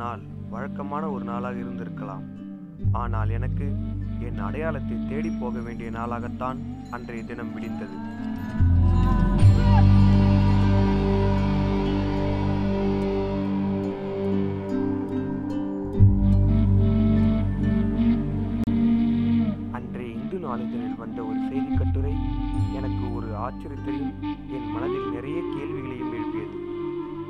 நாள் வழக்கமான ஒரு நாளாக இருந்திருக்கலாம். ஆனால் எனக்கு என் அடையாளத்தை தேடி போக வேண்டிய நாளாகத்தான் அன்றைய தினம் விடிந்தது. அன்றைய இந்து நாளிதழில் வந்த ஒரு செய்தி கட்டுரை எனக்கு ஒரு ஆச்சரியத்தையும் என் மனதில் நிறைய கேள்விகளையும் எழுப்பியது.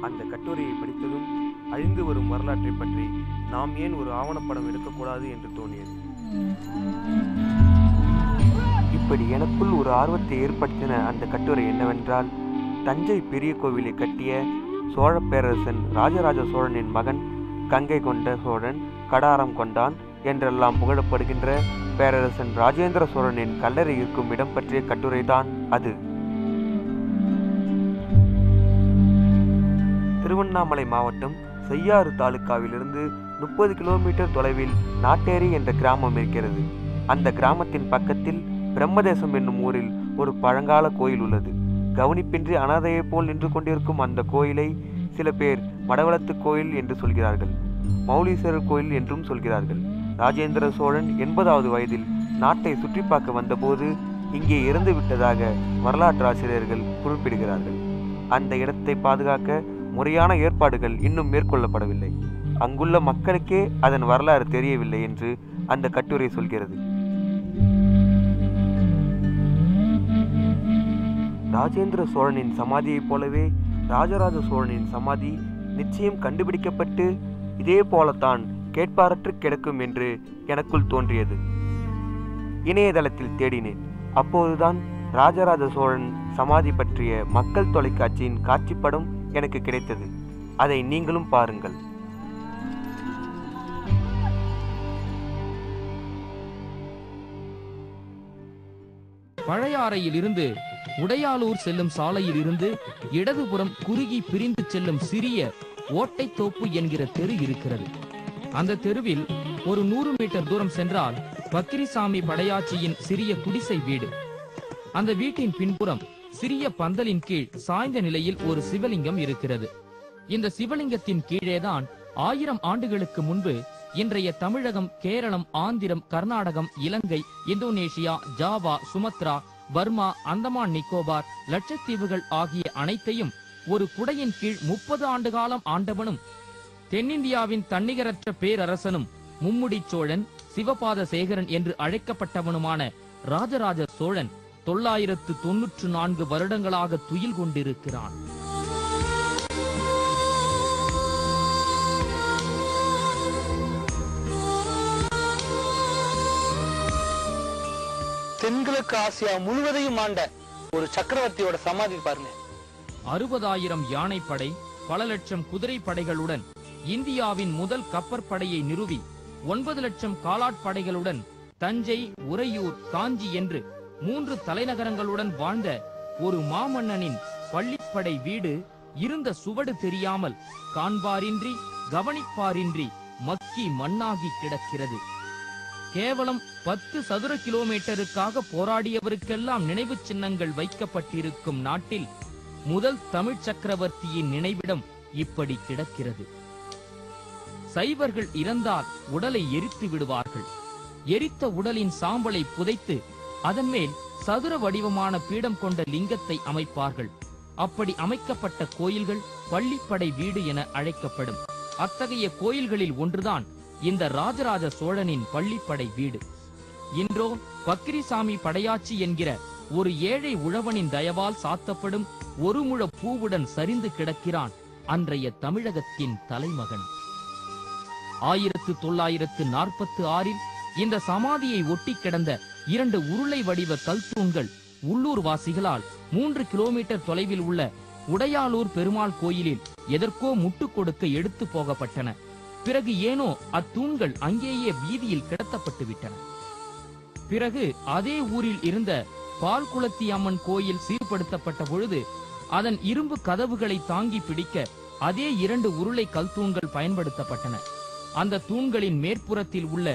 அந்த கட்டுரையை படித்ததும் அழிந்து வரும் வரலாற்றை பற்றி நாம் ஏன் ஒரு ஆவணப்படம் எடுக்கக்கூடாது என்று தோணியது. இப்படி எனக்குள் ஒரு ஆர்வத்தை ஏற்படுத்தின அந்த கட்டுரை என்னவென்றால், தஞ்சை பெரிய கோவிலை கட்டிய சோழ பேரரசன் ராஜராஜ சோழனின் மகன் கங்கை கொண்ட சோழன் கடாரம் கொண்டான் என்றெல்லாம் புகழப்படுகின்ற பேரரசன் ராஜேந்திர சோழனின் கல்லறை இருக்கும் இடம் பற்றிய கட்டுரைதான் அது. திருவண்ணாமலை மாவட்டம் செய்யாறு தாலுக்காவிலிருந்து 30 கிலோமீட்டர் தொலைவில் நாட்டேரி என்ற கிராமம் இருக்கிறது. அந்த கிராமத்தின் பக்கத்தில் பிரம்மதேசம் என்னும் ஊரில் ஒரு பழங்கால கோயில் உள்ளது. கவனிப்பின்றி அனாதையை போல் நின்று கொண்டிருக்கும் அந்த கோயிலை சில பேர் மடவளத்து கோயில் என்று சொல்கிறார்கள், மௌலீஸ்வரர் கோயில் என்றும் சொல்கிறார்கள். ராஜேந்திர சோழன் 80வது வயதில் நாட்டை சுற்றி பார்க்க வந்தபோது இங்கே இறந்து விட்டதாக வரலாற்று ஆசிரியர்கள் குறிப்பிடுகிறார்கள். அந்த இடத்தை பாதுகாக்க முறையான ஏற்பாடுகள் இன்னும் மேற்கொள்ளப்படவில்லை. அங்குள்ள மக்களுக்கே அதன் வரலாறு தெரியவில்லை என்று அந்த கட்டுரை சொல்கிறது. ராஜேந்திர சோழனின் சமாதியைப் போலவே ராஜராஜ சோழனின் சமாதி நிச்சயம் கண்டுபிடிக்கப்பட்டு இதே போலத்தான் கேட்பாரற்று கிடக்கும் என்று எனக்குள் தோன்றியது. இணையதளத்தில் தேடினேன். அப்போதுதான் ராஜராஜ சோழன் சமாதி பற்றிய மக்கள் தொலைக்காட்சியின் காட்சிப்படம் எனக்கு கிடைத்தது. அதை நீங்களும் பாருங்கள். பழையாறையில் இருந்து உடையாலூர் செல்லும் சாலையில் இருந்து இடதுபுறம் குறுகி பிரிந்து செல்லும் சிறிய ஓட்டைத்தோப்பு என்கிற தெரு இருக்கிறது. அந்த தெருவில் ஒரு 100 மீட்டர் தூரம் சென்றால் பக்கிரிசாமி படையாச்சியின் சிறிய குடிசை வீடு. அந்த வீட்டின் பின்புறம் சிறிய பந்தலின் கீழ் சாய்ந்த நிலையில் ஒரு சிவலிங்கம் இருக்கிறது. இந்த சிவலிங்கத்தின் கீழேதான் 1000 ஆண்டுகளுக்கு முன்பு இன்றைய Tamilagam, Keralam, Andhram, Karnatakam, Ilangai, Indonesia, Java, Sumatra, Burma, Andaman Nicobar, லட்சத்தீவுகள் ஆகிய அனைத்தையும் ஒரு குடையின் கீழ் 30 ஆண்டு காலம் ஆண்டவனும் தென்னிந்தியாவின் தன்னிகரற்ற பேரரசனும் மும்முடி சோழன், சிவபாத சேகரன் என்று அழைக்கப்பட்டவனுமான ராஜராஜ சோழன் 994 வருடங்களாக துயில் கொண்டிருக்கிறான். தென்கிழக்கு ஆசியா முழுவதையும் ஆண்ட ஒரு சக்கரவர்த்தியோட சமாதி பாருங்க. 60,000 யானைப்படை, பல லட்சம் குதிரை படைகளுடன் இந்தியாவின் முதல் கப்பற்படையை நிறுவி 9 லட்சம் காலாட்படைகளுடன் தஞ்சை, உறையூர், காஞ்சி என்று 3 தலைநகரங்களுடன் வாழ்ந்த ஒரு மாமன்னனின் பள்ளிப்படை வீடு இருந்த சுவடு தெரியாமல், காண்பாரின்றி கவனிப்பாரின்றி மக்கி மண்ணாகி கிடக்கிறது. கேவலம் 10 சதுர கிலோமீட்டருக்காக போராடியவருக்கெல்லாம் நினைவு சின்னங்கள் வைக்கப்பட்டிருக்கும் நாட்டில் முதல் தமிழ் சக்கரவர்த்தியின் நினைவிடம் இப்படி கிடக்கிறது. சைவர்கள் இறந்தால் உடலை எரித்து விடுவார்கள். எரித்த உடலின் சாம்பலை புதைத்து அதன் மேல் சதுர வடிவமான பீடம் கொண்ட லிங்கத்தை அமைப்பார்கள். அப்படி அமைக்கப்பட்ட கோயில்கள் பள்ளிப்படை வீடு என அழைக்கப்படும். அத்தகைய கோயில்களில் ஒன்றுதான் இந்த ராஜராஜ சோழனின் பள்ளிப்படை வீடு. இன்றோ பக்கிரிசாமி படையாச்சி என்கிற ஒரு ஏழை உழவனின் தயவால் சாத்தப்படும் ஒரு முழ பூவுடன் சரிந்து கிடக்கிறான் அன்றைய தமிழகத்தின் தலைமகன். 1946 இந்த சமாதியை ஒட்டி கிடந்த 2 உருளை வடிவ கல்தூண்கள் உள்ளூர் வாசிகளால் 3 கிலோமீட்டர் தொலைவில் உள்ள உடையாலூர் பெருமாள் கோயிலில் எதற்கோ முட்டு கொடுக்க எடுத்து போகப்பட்டன. பிறகு ஏனோ அத்தூண்கள் அங்கேயே வீதியில் கிடத்தப்பட்டு விட்டன. பிறகு அதே ஊரில் இருந்த பால்குளத்தி அம்மன் கோயில் சீர்படுத்தப்பட்ட பொழுது அதன் இரும்பு கதவுகளை தாங்கி பிடிக்க அதே 2 உருளை கல்தூண்கள் பயன்படுத்தப்பட்டன. அந்த தூண்களின் மேற்புறத்தில் உள்ள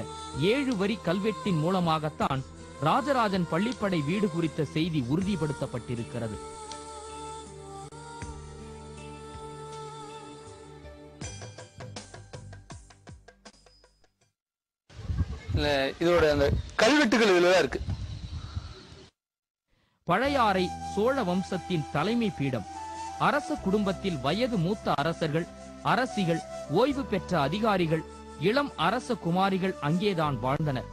7 வரி கல்வெட்டின் மூலமாகத்தான் ராஜராஜன் பள்ளிப்படை வீடு குறித்த செய்தி உறுதிப்படுத்தப்பட்டிருக்கிறது. இதோட அந்த கல்வெட்டுகள் இதுலதான் இருக்கு. பழையாறை சோழ வம்சத்தின் தலைமை பீடம். அரச குடும்பத்தில் வயது மூத்த அரசர்கள், அரசிகள், ஓய்வு பெற்ற அதிகாரிகள், இளம் அரச குமாரிகள் அங்கேதான் வாழ்ந்தனர்.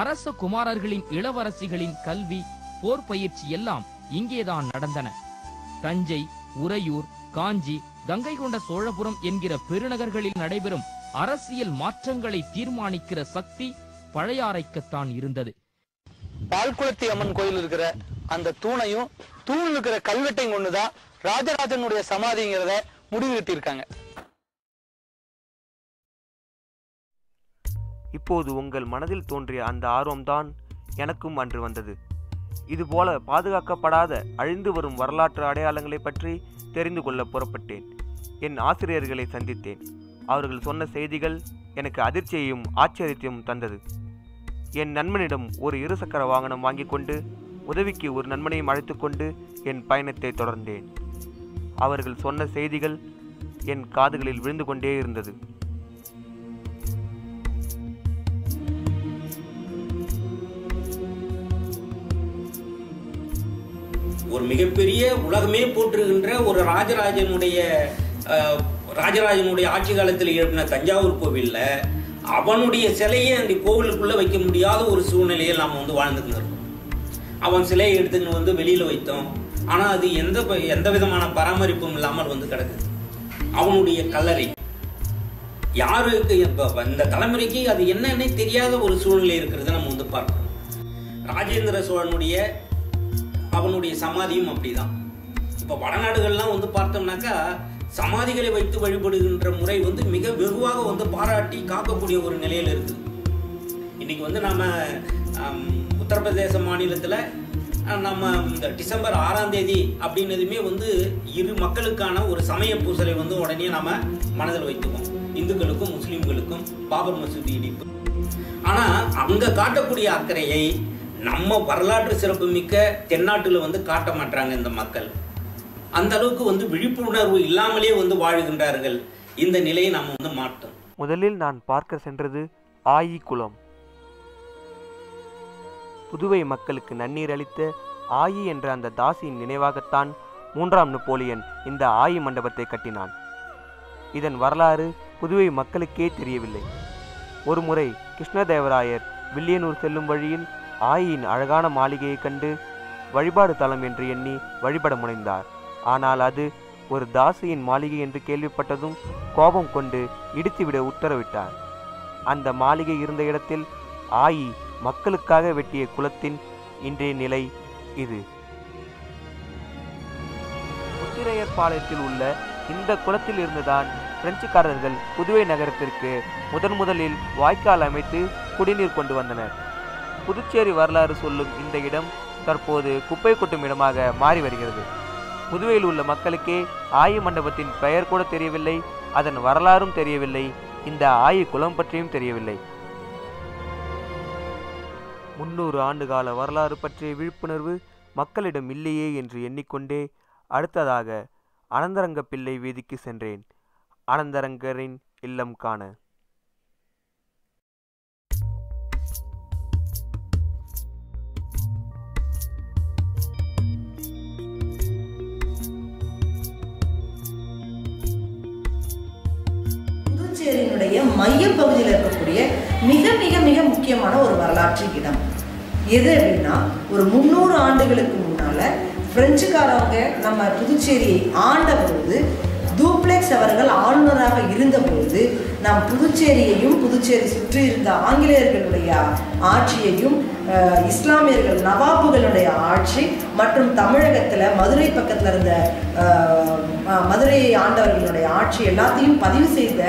அரச குமாரர்களின் இளவரசிகளின் கல்வி, போர் பயிற்சி எல்லாம் இங்கேதான் நடந்தன. தஞ்சை, உறையூர், காஞ்சி, கங்கை கொண்ட சோழபுரம் என்கிற பெருநகர்களில் நடைபெறும் அரசியல் மாற்றங்களை தீர்மானிக்கிற சக்தி பழையாறைக்குத்தான் இருந்தது. பால்குளத்தி அம்மன் கோயில் இருக்கிற அந்த தூணையும் தூண் இருக்கிற கல்வெட்டையும் கொண்டுதான் ராஜராஜனுடைய சமாதிங்கிறத முடிவு கட்டியிருக்காங்க. இப்போது உங்கள் மனதில் தோன்றிய அந்த ஆர்வம்தான் எனக்கும் அன்று வந்தது. இதுபோல பாதுகாக்கப்படாத அழிந்து வரும் வரலாற்று அடையாளங்களை பற்றி தெரிந்து கொள்ள புறப்பட்டேன். என் ஆசிரியர்களை சந்தித்தேன். அவர்கள் சொன்ன செய்திகள் எனக்கு அதிர்ச்சியையும் ஆச்சரியத்தையும் தந்தது. என் நண்பனிடம் ஒரு இருசக்கர வாகனம் வாங்கி கொண்டு உதவிக்கு ஒரு நண்பனையும் அழைத்து கொண்டு என் பயணத்தை தொடர்ந்தேன். அவர்கள் சொன்ன செய்திகள் என் காதுகளில் விழுந்து கொண்டே இருந்தது. ஒரு மிகப்பெரிய உலகமே போற்றுகின்ற ஒரு ராஜராஜனுடைய ஆட்சி காலத்தில் எழுப்பின தஞ்சாவூர் கோவில்ல அவனுடைய சிலையை அந்த கோவிலுக்குள்ள வைக்க முடியாத ஒரு சூழ்நிலையில் நாம் வாழ்ந்துட்டு இருக்கோம். அவன் சிலையை எடுத்துன்னு வெளியில வைத்தோம். ஆனா அது எந்த விதமான பராமரிப்பும் இல்லாமல் கிடக்குது. அவனுடைய கல்லறை யாருக்கு இந்த தலைமுறைக்கு அது என்னன்னே தெரியாத ஒரு சூழ்நிலை இருக்கிறத நம்ம பார்க்கிறோம். ராஜேந்திர சோழனுடைய அவனுடைய சமாதியும் அப்படிதான். இப்ப வடநாடுகள்லாம் பார்த்தோம்னாக்கா சமாதிகளை வைத்து வழிபடுகின்ற முறை மிக வெகுவாக பாராட்டி காக்கக்கூடிய ஒரு நிலையில இருக்குது. இன்னைக்கு நாம உத்தரப்பிரதேச மாநிலத்துல நம்ம இந்த டிசம்பர் 6ஆம் தேதி அப்படின்னதுமே இரு மக்களுக்கான ஒரு சமய பூசலை உடனே நாம மனதில் வைத்துக்கோம். இந்துக்களுக்கும் முஸ்லிம்களுக்கும் பாபர் மசூதி இடிப்பு. ஆனா அங்க காட்டக்கூடிய அக்கறையை நம்ம வரலாற்று சிறப்பு மிக்க தென்னாட்டுல காட்ட மாட்டாங்க இந்த மக்கள். அந்த அளவுக்கு விழிப்புணர்வு இல்லாமலே வாழுகின்றார்கள். இந்த நிலையை நாம மாட்டோம். முதலில் நான் பார்க்க சென்றது ஆயி குளம். புதுவை மக்களுக்கு நன்னீர் அளித்த ஆயி என்ற அந்த தாசியின் நினைவாகத்தான் 3ஆம் நெப்போலியன் இந்த ஆயி மண்டபத்தை கட்டினான். இதன் வரலாறு புதுவை மக்களுக்கே தெரியவில்லை. ஒருமுறை கிருஷ்ணதேவராயர் வில்லியனூர் செல்லும் வழியில் ஆயின் அழகான மாளிகையை கண்டு வழிபாடு தலம் என்று எண்ணி வழிபட முனைந்தார். ஆனால் அது ஒரு தாசியின் மாளிகை என்று கேள்விப்பட்டதும் கோபம் கொண்டு இடித்துவிட உத்தரவிட்டார். அந்த மாளிகை இருந்த இடத்தில் ஆயி மக்களுக்காக வெட்டிய குளத்தின் இன்றைய நிலை இது. முத்திரையர் பாளையத்தில் உள்ள இந்த குளத்தில் இருந்துதான் பிரெஞ்சுக்காரர்கள் புதுவை நகரத்திற்கு முதலில் வாய்க்கால் அமைத்து குடிநீர் கொண்டு வந்தனர். புதுச்சேரி வரலாறு சொல்லும் இந்த இடம் தற்போது குப்பை கொட்டும் இடமாக மாறி வருகிறது. புதுவையில் உள்ள மக்களுக்கே ஆயி மண்டபத்தின் பெயர் கூட தெரியவில்லை, அதன் வரலாறும் தெரியவில்லை, இந்த ஆயி குளம் பற்றியும் தெரியவில்லை. 300 ஆண்டுகால வரலாறு பற்றிய விழிப்புணர்வு மக்களிடம் இல்லையே என்று எண்ணிக்கொண்டே அடுத்ததாக அனந்தரங்க பிள்ளை வீதிக்கு சென்றேன். அனந்தரங்கரின் இல்லம் காண. புதுச்சேரியினுடைய மைய பகுதியில் இருக்கக்கூடிய மிக மிக மிக முக்கியமான ஒரு வரலாற்று இடம் எது அப்படின்னா, ஒரு 300 ஆண்டுகளுக்கு முன்னால பிரெஞ்சுக்காரவங்க நம்ம புதுச்சேரியை ஆண்ட பொழுது டூப்ளெக்ஸ் அவர்கள் ஆளுநராக இருந்தபொழுது நாம் புதுச்சேரியையும் புதுச்சேரி சுற்றி இருந்த ஆங்கிலேயர்களுடைய ஆட்சியையும் இஸ்லாமியர்கள் நவாபுகளுடைய ஆட்சி மற்றும் தமிழகத்தில் மதுரை பக்கத்தில் இருந்த மதுரை ஆண்டவர்களுடைய ஆட்சி எல்லாத்தையும் பதிவு செய்த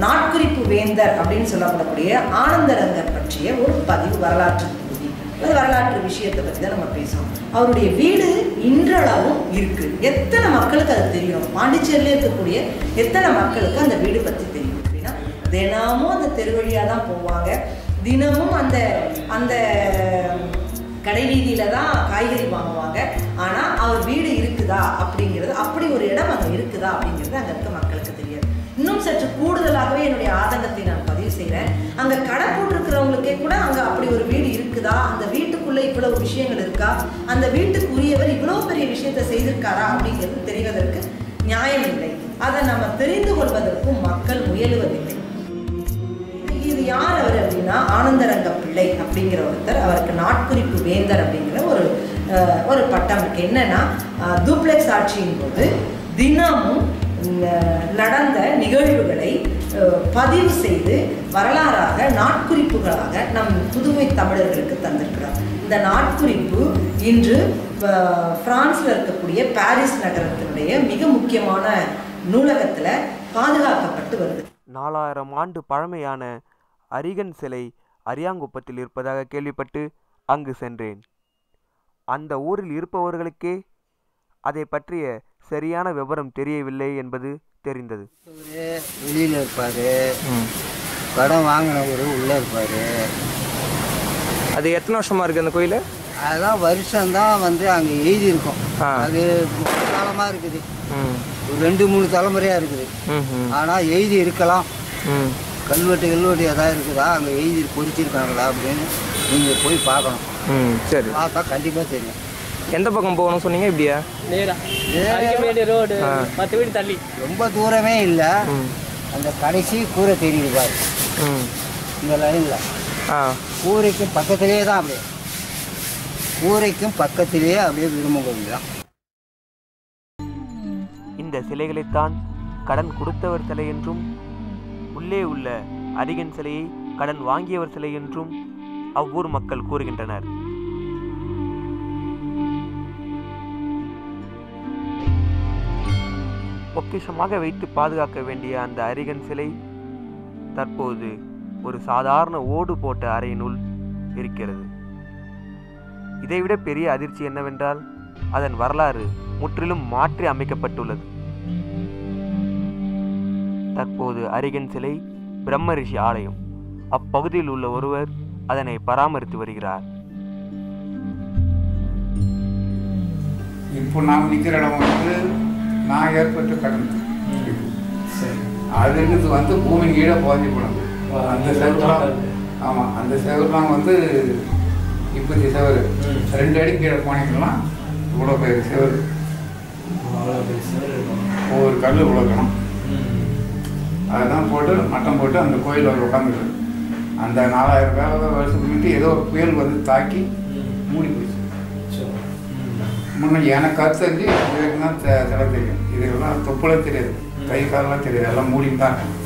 நாட்குறிப்பு வேந்தர் அப்படின்னு சொல்லப்படக்கூடிய ஆனந்தரங்கர் பற்றிய ஒரு பதிவு வரலாற்று பகுதி. அது வரலாற்று விஷயத்தை பற்றி தான் நம்ம பேசுகிறோம். அவருடைய வீடு இன்றளவும் இருக்கு. எத்தனை மக்களுக்கு அது தெரியும்? பாண்டிச்சேரியில இருக்கக்கூடிய எத்தனை மக்களுக்கு அந்த வீடு பற்றி தெரியும் அப்படின்னா, தினமும் அந்த தெரு வழியாக தான் போவாங்க. தினமும் அந்த அந்த கடை வீதியில தான் காய்கறி வாங்குவாங்க. ஆனால் அவர் வீடு இருக்குதா அப்படிங்கிறது, அப்படி ஒரு இடம் அங்கே இருக்குதா அப்படிங்கிறது அங்கே இருக்க மக்களுக்கு தெரியாது. இன்னும் சற்று கூடுதலாகவே என்னுடைய ஆதங்கத்தை நான் பதிவு செய்ய செய்கிறேன். அங்கே கடை போட்டிருக்கிறவங்களுக்கே கூட அங்கே அப்படி ஒரு வீடு இருக்குதா, அந்த வீட்டுக்குள்ளே இவ்வளவு விஷயங்கள் இருக்கா, அந்த வீட்டுக்கு உரியவர் இவ்வளோ பெரிய விஷயத்தை செய்திருக்காரா அப்படிங்கிறது தெரிவதற்கு நியாயம் இல்லை. அதை நம்ம தெரிந்து கொள்வதற்கும் மக்கள் முயலுவதில்லை. இது யார் அவர் அப்படின்னா ஆனந்தரங்க பிள்ளை அப்படிங்கிற ஒருத்தர். அவருக்கு நாட்குறிப்பு வேந்தர் அப்படிங்கிற ஒரு பட்டம் இருக்கு. என்னன்னா டூப்ளெக்ஸ் ஆட்சியின் போது தினமும் நடந்த நிகழ்வுகளை பதிவு செய்து வரலாறாக நாட்குறிப்புகளாக நம் புதுமை தமிழர்களுக்கு தந்திருக்கிறார். இந்த நாட்குறிப்பு இன்று பிரான்ஸ்ல இருக்கக்கூடிய பாரிஸ் நகரத்தினுடைய மிக முக்கியமான நூலகத்தில் பாதுகாக்கப்பட்டு வருது. 4000 ஆண்டு பழமையான அரிகன் சிலை அரியாங்குப்பத்தில் இருப்பதாக கேள்விப்பட்டு அங்கு சென்றேன். அந்த ஊரில் இருப்பவர்களுக்கே அதை பற்றிய சரியான விவரம் தெரியவில்லை என்பது தெரிந்தது. வெளியில் இருப்பார், கடன் வாங்கினவர் உள்ளே இருப்பார். அது எத்தனை வருஷமாக இருக்குது அந்த கோயில்? அதெல்லாம் வருஷம்தான் அங்கே எழுதியிருக்கோம். அது காலமாக இருக்குது, ஒரு 2-3 தலைமுறையாக இருக்குது. ஆனால் எழுதி இருக்கலாம், கல்வெட்டு எதாவது இருக்குதா, அங்கே எழுதி பொறிச்சிருக்காங்களா அப்படின்னு நீங்கள் போய் பார்க்கணும். சரி, பார்த்தா கண்டிப்பாக தெரியும். எந்த பக்கம் போகணும் சொன்னீங்க? இப்படியா? ரோடு 10 வீடு தள்ளி, ரொம்ப தூரமே இல்லை. அந்த கடைசி கூரை தெரியுது பாரு, இந்த லைனில் கூரைக்கும் பக்கத்திலே தான், அப்படியே கூரைக்கும் பக்கத்திலேயே அப்படியே விரும்பும் கோவில் தான். இந்த சிலைகளைத்தான் கடன் கொடுத்தவர் சிலை என்றும், உள்ளே உள்ள அரிகன் சிலையை கடன் வாங்கியவர் சிலை என்றும் அவ்வூர் மக்கள் கூறுகின்றனர். பொக்கிஷமாக வைத்து பாதுகாக்க வேண்டிய அந்த அரிகன் சிலை தற்போது ஒரு சாதாரண ஓடு போட்ட அறையினுள் இருக்கிறது. இதைவிட பெரிய அதிர்ச்சி என்னவென்றால் அதன் வரலாறு முற்றிலும் மாற்றி அமைக்கப்பட்டுள்ளது. தற்போது அரிகன் சிலை பிரம்மரிஷி ஆலயம். அப்பகுதியில் உள்ள ஒருவர் அதனை பராமரித்து வருகிறார். இப்போ நாம் நிற்கிற இடம் நான் ஏற்பட்டு கடன் அதுக்கு பூமி கீழே புதஞ்சி போனது. அந்த செவர்லாம், ஆமாம், அந்த செவர்லாம் இப்போதைய செவரு 2 அடி கீழே போனீங்கன்னா இவ்வளோ பெரிய செவரு, ஒவ்வொரு கல் உலகணும். அதுதான் போட்டு மட்டம் போட்டு அந்த கோயில் உட்காந்துருக்கு. அந்த 4000 வருஷத்துக்கு முன்னாடி ஏதோ ஒரு புயல் தாக்கி மூடி போயிடுச்சு. முன்னே எனக்கு கருத்தறிஞ்சு இதுக்கு தான் சிலை தெரியும். இதுக்கெல்லாம் தொப்புளே தெரியாது, கை காலெல்லாம் தெரியாது, எல்லாம் மூடின்னு தான் இருக்கும்.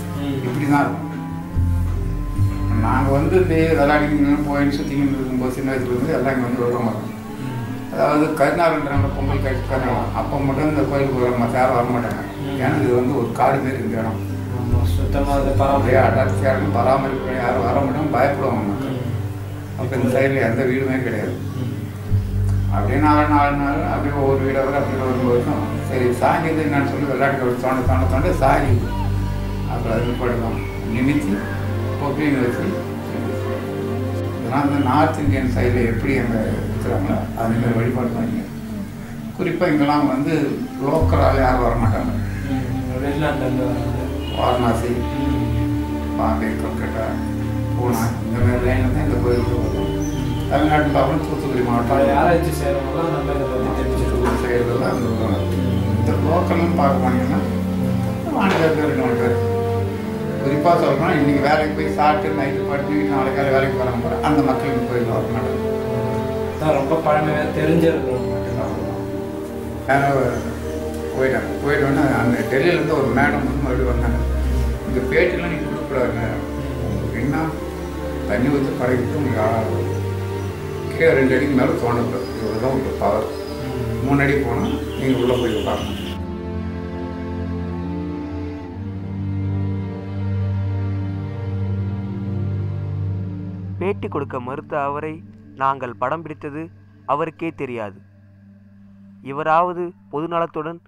இப்படி தான் இருக்கும். நாங்கள் இந்த விளையாடிங்க போயின்னு சுற்றிக்கிட்டு இருக்கும்போது சின்ன வயசுலேருந்து எல்லாம் இங்கே வருவாங்க. அதாவது கருநாள்ன்றாங்க, பொங்கல் கழிச்சு கருநாள் அப்போ மட்டும் இந்த கோயிலுக்கு யாரும் வரமாட்டாங்க. ஏன்னா இது ஒரு காடு மாரி இந்த இடம், சுத்தமாக அடாட்சியாக பராமரிப்பு யாரும் வர மாட்டாங்க, பயப்படுவாங்க மக்கள். அப்போ இந்த சைடில் எந்த வீடுமே கிடையாது. அப்படியே 4 நாள் அப்படியே ஒவ்வொரு வீடாக அப்படி வரும்போது சரி சாங்கியது என்னன்னு சொல்லி விளையாட்டு தோண்ட சாகி அப்புறம் அது படுவோம் நிமித்தி கொப்பின்னு வச்சு. இதெல்லாம் நார்த் இந்தியன் சைடில் எப்படி அங்கே இருக்கிறாங்களோ அதுமாதிரி வழிபாடு பண்ணி. குறிப்பாக இங்கெல்லாம் லோக்கலால் யாரும் வரமாட்டாங்க. வாரணாசி, பாம்பே, கல்கட்டா, பூனா இந்த மாதிரி லைனில் தான் இந்த கோயிலுக்கு வரும். தமிழ்நாட்டில் பார்க்கணும் தூத்துக்குடி மாவட்டம் ஆராய்ச்சி செய்கிறதெல்லாம் இந்த லோக்கல்னு பார்க்க போனீங்கன்னா வாணிகர் 2 பேர். குறிப்பாக சொல்லணும்னா இன்றைக்கி வேலைக்கு போய் சாப்பிட்டு நைட்டு படுத்து நாளைக்கு வேலைக்கு வராங்க அந்த மக்களுக்கு கோயில் வர மாட்டாங்க. ரொம்ப பழமையாக தெரிஞ்சிருக்கணும். போயிட்டு வந்து அந்த டெல்லியிலேருந்து ஒரு மேடம் மறுபடியும் வந்தாங்க. இந்த பேட்டிலாம் நீங்கள் கொடுக்கக்கூடாதுங்க, என்ன தண்ணி ஊற்றி பழகிட்டு உங்களுக்கு ஆளாகும், கீழே 2 அடிக்கு மேலே தோண்டக்கூடாது, இவ்வளோதான் உங்களுக்கு பவர். 3 அடி போனால் நீங்கள் உள்ளே போய் உட்காரணும். பேட்டி கொடுக்க மறுத்த அவரை நாங்கள் படம் பிடித்தது அவருக்கே தெரியாது. இவராவது பொதுநலத்துடன்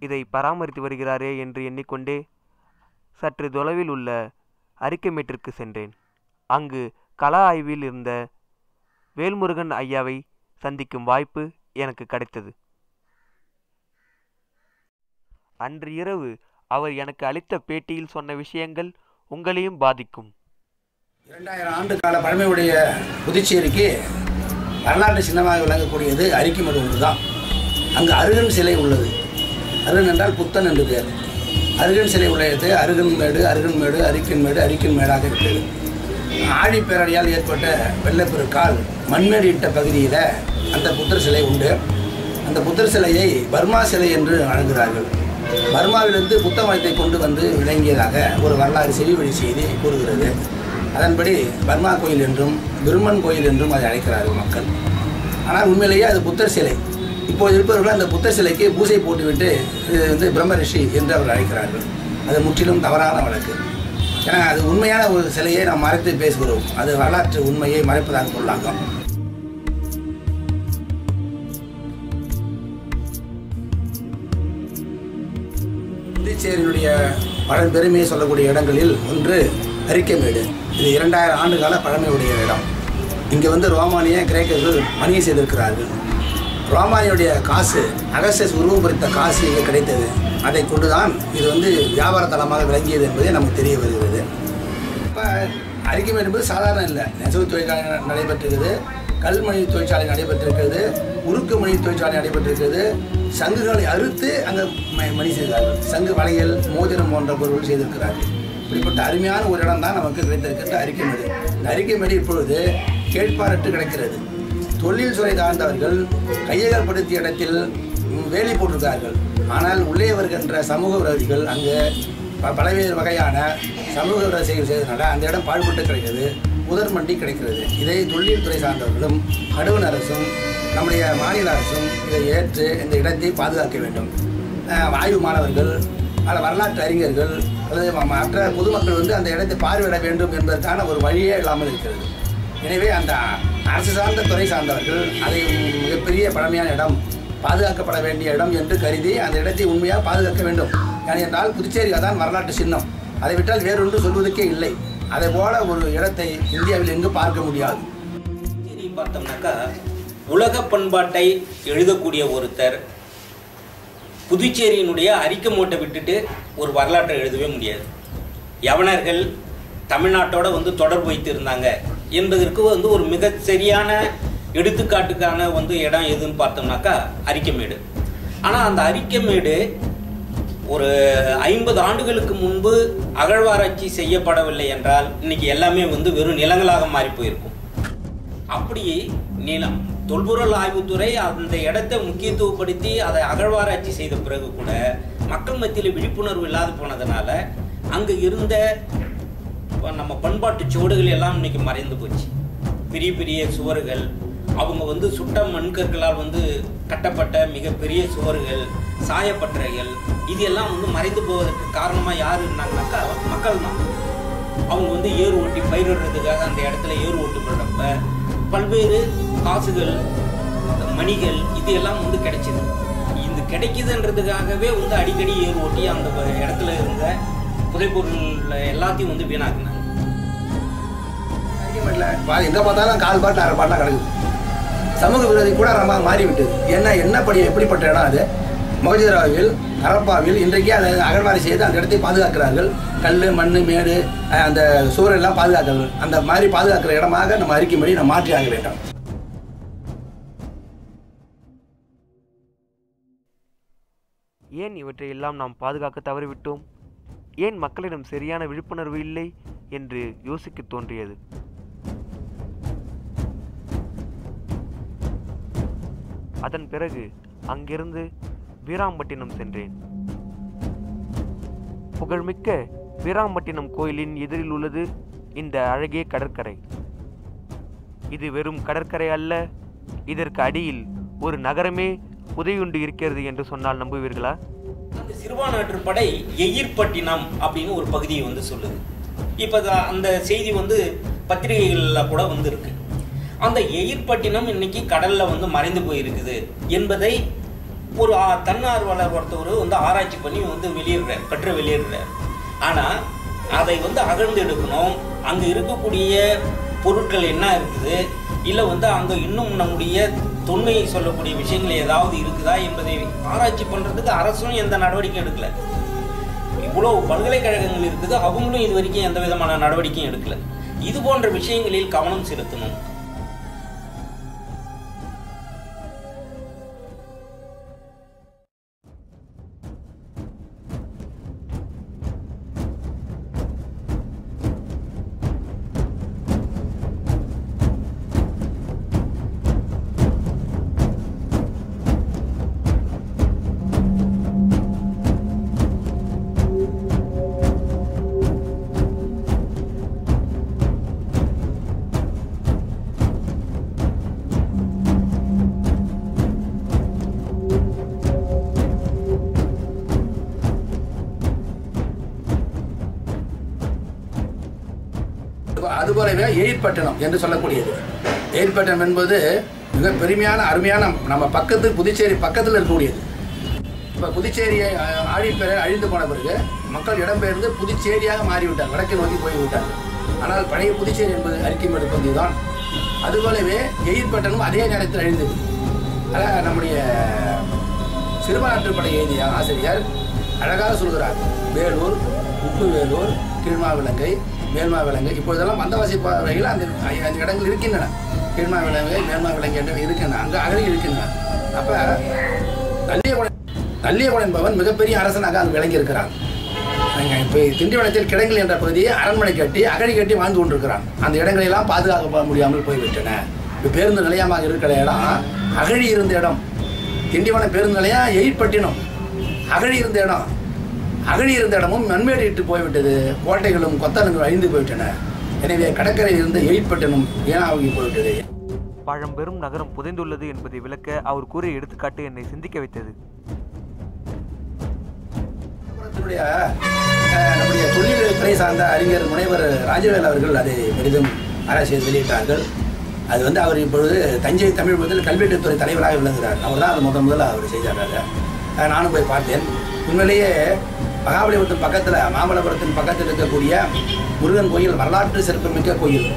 இதை பராமரித்து வருகிறாரே என்று எண்ணிக்கொண்டே சற்று தொலைவில் உள்ள அரிக்கமேட்டிற்கு சென்றேன். அங்கு கலா ஆய்வில் இருந்த வேல்முருகன் ஐயாவை சந்திக்கும் வாய்ப்பு எனக்கு கிடைத்தது. அன்று இரவு அவர் எனக்கு அளித்த பேட்டியில் சொன்ன விஷயங்கள் உங்களையும் பாதிக்கும். 2000 ஆண்டு கால பழமையுடைய புதுச்சேரிக்கு வரலாற்று சின்னமாக விளங்கக்கூடியது அரிக்குமேடு ஒன்று தான். அங்கு அருகன் சிலை உள்ளது. அருகன் என்றால் புத்தன் என்று பெயர். அருகன் சிலை உள்ளது. அருகன்மேடு, அருகன்மேடு, அரிக்கன்மேடு, அரிக்கன்மேடாக இருக்கிறது. ஆழி பேரடியால் ஏற்பட்ட வெள்ளப்பெருக்கால் மண்மேடிட்ட பகுதியில் அந்த புத்தர் சிலை உண்டு. அந்த புத்தர் சிலையை பர்மா சிலை என்று வழங்குகிறார்கள். பர்மாவிலிருந்து புத்த மதத்தை கொண்டு வந்து விளங்கியதாக ஒரு வரலாறு செவிவழி செய்தி கூறுகிறது. அதன்படி பர்மா கோயில் என்றும் பிரம்மன் கோயில் என்றும் அதை அழைக்கிறார்கள் மக்கள். ஆனால் உண்மையிலேயே அது புத்தர் சிலை. இப்போது இருப்பவர்கள் அந்த புத்தர் சிலைக்கு பூசை போட்டுவிட்டு இது பிரம்ம ரிஷி என்று அவர்கள் அழைக்கிறார்கள். அது முற்றிலும் தவறான வழக்கு. ஏன்னா அது உண்மையான ஒரு சிலையை நாம் மறைத்து பேசுகிறோம். அது வரலாற்று உண்மையை மறைப்பதாக பொருளாகும். புதுச்சேரியுடைய பழம்பெருமையை சொல்லக்கூடிய இடங்களில் ஒன்று அரிக்கமேடு. இது 2000 ஆண்டு கால பழமையுடைய இடம். இங்கே வந்து ரோமானிய கிரேக்கர்கள் வணிகம் செய்திருக்கிறார்கள். ரோமானியுடைய காசு, அகஸ்டஸ் உருவம் பொறித்த காசு இங்கே கிடைத்தது. அதை கொண்டு தான் இது வந்து வியாபார தலமாக விளங்கியது என்பதே நமக்கு தெரிய வருகிறது. இப்போ அரிக்கமேடு என்பது சாதாரண இல்லை. நெசவு தொழிற்சாலை நடைபெற்றிருக்கிறது, கல்மணி தொழிற்சாலை நடைபெற்றிருக்கிறது, உருக்கு மணி தொழிற்சாலை நடைபெற்றிருக்கிறது. சங்குகளை அறுத்து அங்கே மணி செய்தார்கள். சங்கு வளையல், மோதிரம் போன்ற பொருட்கள் செய்திருக்கிறார்கள். இப்படிப்பட்ட அருமையான ஒரு இடம் தான் நமக்கு கிடைத்திருக்கிறது அரிக்கமேடு. இந்த அரிக்கமேடு இப்பொழுது கேட்பாரட்டு கிடைக்கிறது. தொழில் துறை சார்ந்தவர்கள் கையகப்படுத்திய இடத்தில் வேலி போட்டிருக்கிறார்கள். ஆனால் உள்ளே வருகின்ற சமூக விரோதிகள் அங்கே பல்வேறு வகையான சமூக விரோத செயல் செய்வதனால அந்த இடம் பாழ்பட்டு கிடைக்கிறது. முதல் மண்டி கிடைக்கிறது. இதை தொழில் துறை சார்ந்தவர்களும் நடுவண் அரசும் நம்முடைய மாநில அரசும் இதை ஏற்று இந்த இடத்தை பாதுகாக்க வேண்டும். ஆய்வு மாணவர்கள் அல்லது வரலாற்று அறிஞர்கள் அல்லது மற்ற பொதுமக்கள் வந்து அந்த இடத்தை பார்வையிட வேண்டும் என்பதற்கான ஒரு வழியே இல்லாமல் இருக்கிறது. எனவே அந்த அரசு சார்ந்த துறை சார்ந்தவர்கள் அதை மிகப்பெரிய பழமையான இடம், பாதுகாக்கப்பட வேண்டிய இடம் என்று கருதி அந்த இடத்தை உண்மையாக பாதுகாக்க வேண்டும். ஏனென்றால் புதுச்சேரி அதான் வரலாற்று சின்னம். அதை விட்டால் வேறொன்று சொல்வதற்கே இல்லை. அதை போல ஒரு இடத்தை இந்தியாவில் எங்கு பார்க்க முடியாது. புதுச்சேரி பார்த்தோம்னாக்கா உலக பண்பாட்டை எழுதக்கூடிய ஒருத்தர் புதுச்சேரியினுடைய அரிக்கமேட்டை விட்டுட்டு ஒரு வரலாற்றை எழுதவே முடியாது. யவனர்கள் தமிழ்நாட்டோட வந்து தொடர்பு வைத்திருந்தாங்க என்பதற்கு வந்து ஒரு மிக சரியான எடுத்துக்காட்டுக்கான வந்து இடம் எதுன்னு பார்த்தோம்னாக்கா அரிக்கமேடு. ஆனால் அந்த அரிக்கமேடு ஒரு 50 ஆண்டுகளுக்கு முன்பு அகழ்வாராய்ச்சி செய்யப்படவில்லை என்றால் இன்னைக்கு எல்லாமே வந்து வெறும் நிலங்களாக மாறி போயிருக்கும். அப்படி நிலம் தொல்பொருள் ஆய்வுத்துறை அந்த இடத்தை முக்கியத்துவப்படுத்தி அதை அகழ்வாராய்ச்சி செய்த பிறகு கூட மக்கள் மத்தியில் விழிப்புணர்வு இல்லாது போனதுனால அங்கே இருந்த நம்ம பண்பாட்டு சுவடுகள் எல்லாம் இன்னைக்கு மறைந்து போச்சு. பெரிய பெரிய சுவர்கள், அவங்க வந்து சுட்ட மண்கற்களால் வந்து கட்டப்பட்ட மிகப்பெரிய சுவர்கள், சாயப்பட்டறைகள், இது எல்லாம் வந்து மறைந்து போவதற்கு காரணமாக யார் இருந்தாங்கனாக்கா மக்கள் தான். அவங்க வந்து ஏறு ஓட்டி பயிரிடுறதுக்காக அந்த இடத்துல ஏறு ஓட்டு போடுறப்ப பல்வேறு காசுகள், மணிகள் இது எல்லாம் வந்து கிடைச்சிது. இது கிடைக்குதுன்றதுக்காகவே வந்து அடிக்கடி ஏறு ஓட்டி அந்த இடத்துல இருந்த புதைப்பொருள் எல்லாத்தையும் வந்து வீணாக்குனாங்க. எங்கே பார்த்தாலும் கால் பாட்டு அரை பாட்டாக கிடக்குது. சமூக விரோதி கூட மாறிவிட்டது. எப்படிப்பட்ட இடம் அது? மொஹஞ்சதாரோவில், ஹரப்பாவில் இன்றைக்கே அதை அகழ்வாரி செய்து அந்த இடத்தை பாதுகாக்கிறார்கள். கல், மண், மேடு, அந்த சூழலெல்லாம் பாதுகாக்கிறார்கள். அந்த மாதிரி பாதுகாக்கிற இடமாக நம்ம அரிக்கும்படி நம்ம மாற்றி ஆக வேண்டும். ஏன் இவற்றை எல்லாம் நாம் பாதுகாக்க தவறிவிட்டோம்? ஏன் மக்களிடம் சரியான விழிப்புணர்வு இல்லை என்று யோசிக்க தோன்றியது. அதன் பிறகு அங்கிருந்து வீராம்பட்டினம் சென்றேன். புகழ்மிக்க வீராம்பட்டினம் கோயிலின் எதிரில் உள்ளது இந்த அழகிய கடற்கரை. இது வெறும் கடற்கரை அல்ல, இதற்கு அடியில் ஒரு நகரமே புதையுண்டு இருக்கிறது என்று சொன்னால் நம்புவீர்களா? அந்த சிறுபான்மையினர் படை எயிர்பட்டினம் அப்படின்னு ஒரு பகுதியை வந்து சொல்லுது. இப்போ அந்த செய்தி வந்து பத்திரிகைகளில் கூட வந்து இருக்கு. அந்த எயிர்பட்டினம் இன்னைக்கு கடல்ல வந்து மறைந்து போயிருக்குது என்பதை ஒரு தன்னார்வலர் ஒருத்தவர் வந்து ஆராய்ச்சி பண்ணி வந்து வெளியிடுறார். ஆனா அதை வந்து அகழ்ந்து எடுக்கணும், அங்க இருக்கக்கூடிய பொருட்கள் என்ன இருக்குது, இல்ல வந்து அங்க இன்னும் நம்முடைய தொன்மையை சொல்லக்கூடிய விஷயங்கள் ஏதாவது இருக்குதா என்பதை ஆராய்ச்சி பண்றதுக்கு அரசும் எந்த நடவடிக்கையும் எடுக்கல. இவ்வளவு பல்கலைக்கழகங்கள் இருக்குது, அவங்களும் இது வரைக்கும் எந்த விதமான நடவடிக்கையும் எடுக்கல. இது போன்ற விஷயங்களில் கவனம் செலுத்தணும். அதுபோலவே எயிர்பட்டணம் என்று சொல்லக்கூடியது. எயிர்பட்டணம் என்பது மிக பெருமையான அருமையான நம்ம பக்கத்து புதுச்சேரி பக்கத்தில் இருக்கக்கூடியது. இப்போ புதுச்சேரியை ஆழிப்பெற அழிந்து போன பிறகு மக்கள் இடம்பெயர்ந்து புதுச்சேரியாக மாறிவிட்டார், வடக்கு நோக்கி போய்விட்டார். ஆனால் பழைய புதுச்சேரி என்பது அரிக்கமேடு பகுதி தான். அதுபோலவே எயிர்பட்டணம் அதே நேரத்தில் அழிந்தது. அதான் நம்முடைய சிறுபான்மைப்படை எழுதிய ஆசிரியர் அழகாக சொல்கிறார். வேலூர், உப்பு வேலூர், கீழ்மாவிலங்கை, மேல்மாவிலங்கை, இப்பொழுதெல்லாம் வந்தவாசி வகையில் அந்த இடங்கள் இருக்கின்றன. கீழ்மாவிலங்கை, மேல்மாவிலங்கை என்று இருக்கின்றன, அங்கே அகழி இருக்கின்றன. அப்போ நல்லியகுடன் என்பவன் மிகப்பெரிய அரசனாக அங்கு விளங்கி இருக்கிறான். இப்போ திண்டிவனத்தில் கிடங்கில் என்ற பகுதியை அரண்மனை கட்டி அகழி கட்டி வாழ்ந்து கொண்டிருக்கிறான். அந்த இடங்களெல்லாம் பாதுகாக்க முடியாமல் போய்விட்டன. இப்போ பேருந்து நிலையமாக இருக்கிற இடம் அகழி இருந்த இடம். திண்டிவனம் பேருந்து நிலையம் எயிர்பட்டினம். அகழி இருந்த இடம், அகழி இருந்த இடமும் மண்மேடிட்டு போய்விட்டது. கோட்டைகளும் கொத்தளங்களும் அழிந்து போய்விட்டன. எனவே கடற்கரையில் இருந்த எயிர்பட்டினம் வீணாகி போய்விட்டது. பழம்பெரும் நகரம் புதைந்துள்ளது என்பதை விளக்க அவர் கூறிய எடுத்துக்காட்டு என்னை சிந்திக்க வைத்தது. நம்முடைய தொழில் துறை சார்ந்த அறிஞர் முனைவர் ராஜவேல் அவர்கள் அதை பெரிதும் ஆராய்ச்சி வெளியிட்டார்கள். அது வந்து அவர் இப்பொழுது தஞ்சை தமிழ் முதல் கல்வெட்டுத்துறை தலைவராக விளங்குகிறார். அவர் தான் அது முதல்ல அவர் செய்தார். நானும் போய் பார்த்தேன். உண்மையிலேயே மகாபலிபுரத்தின் பக்கத்தில், மாமல்லபுரத்தின் பக்கத்தில் இருக்கக்கூடிய முருகன் கோயில் வரலாற்று சிறப்புமிக்க கோயில்.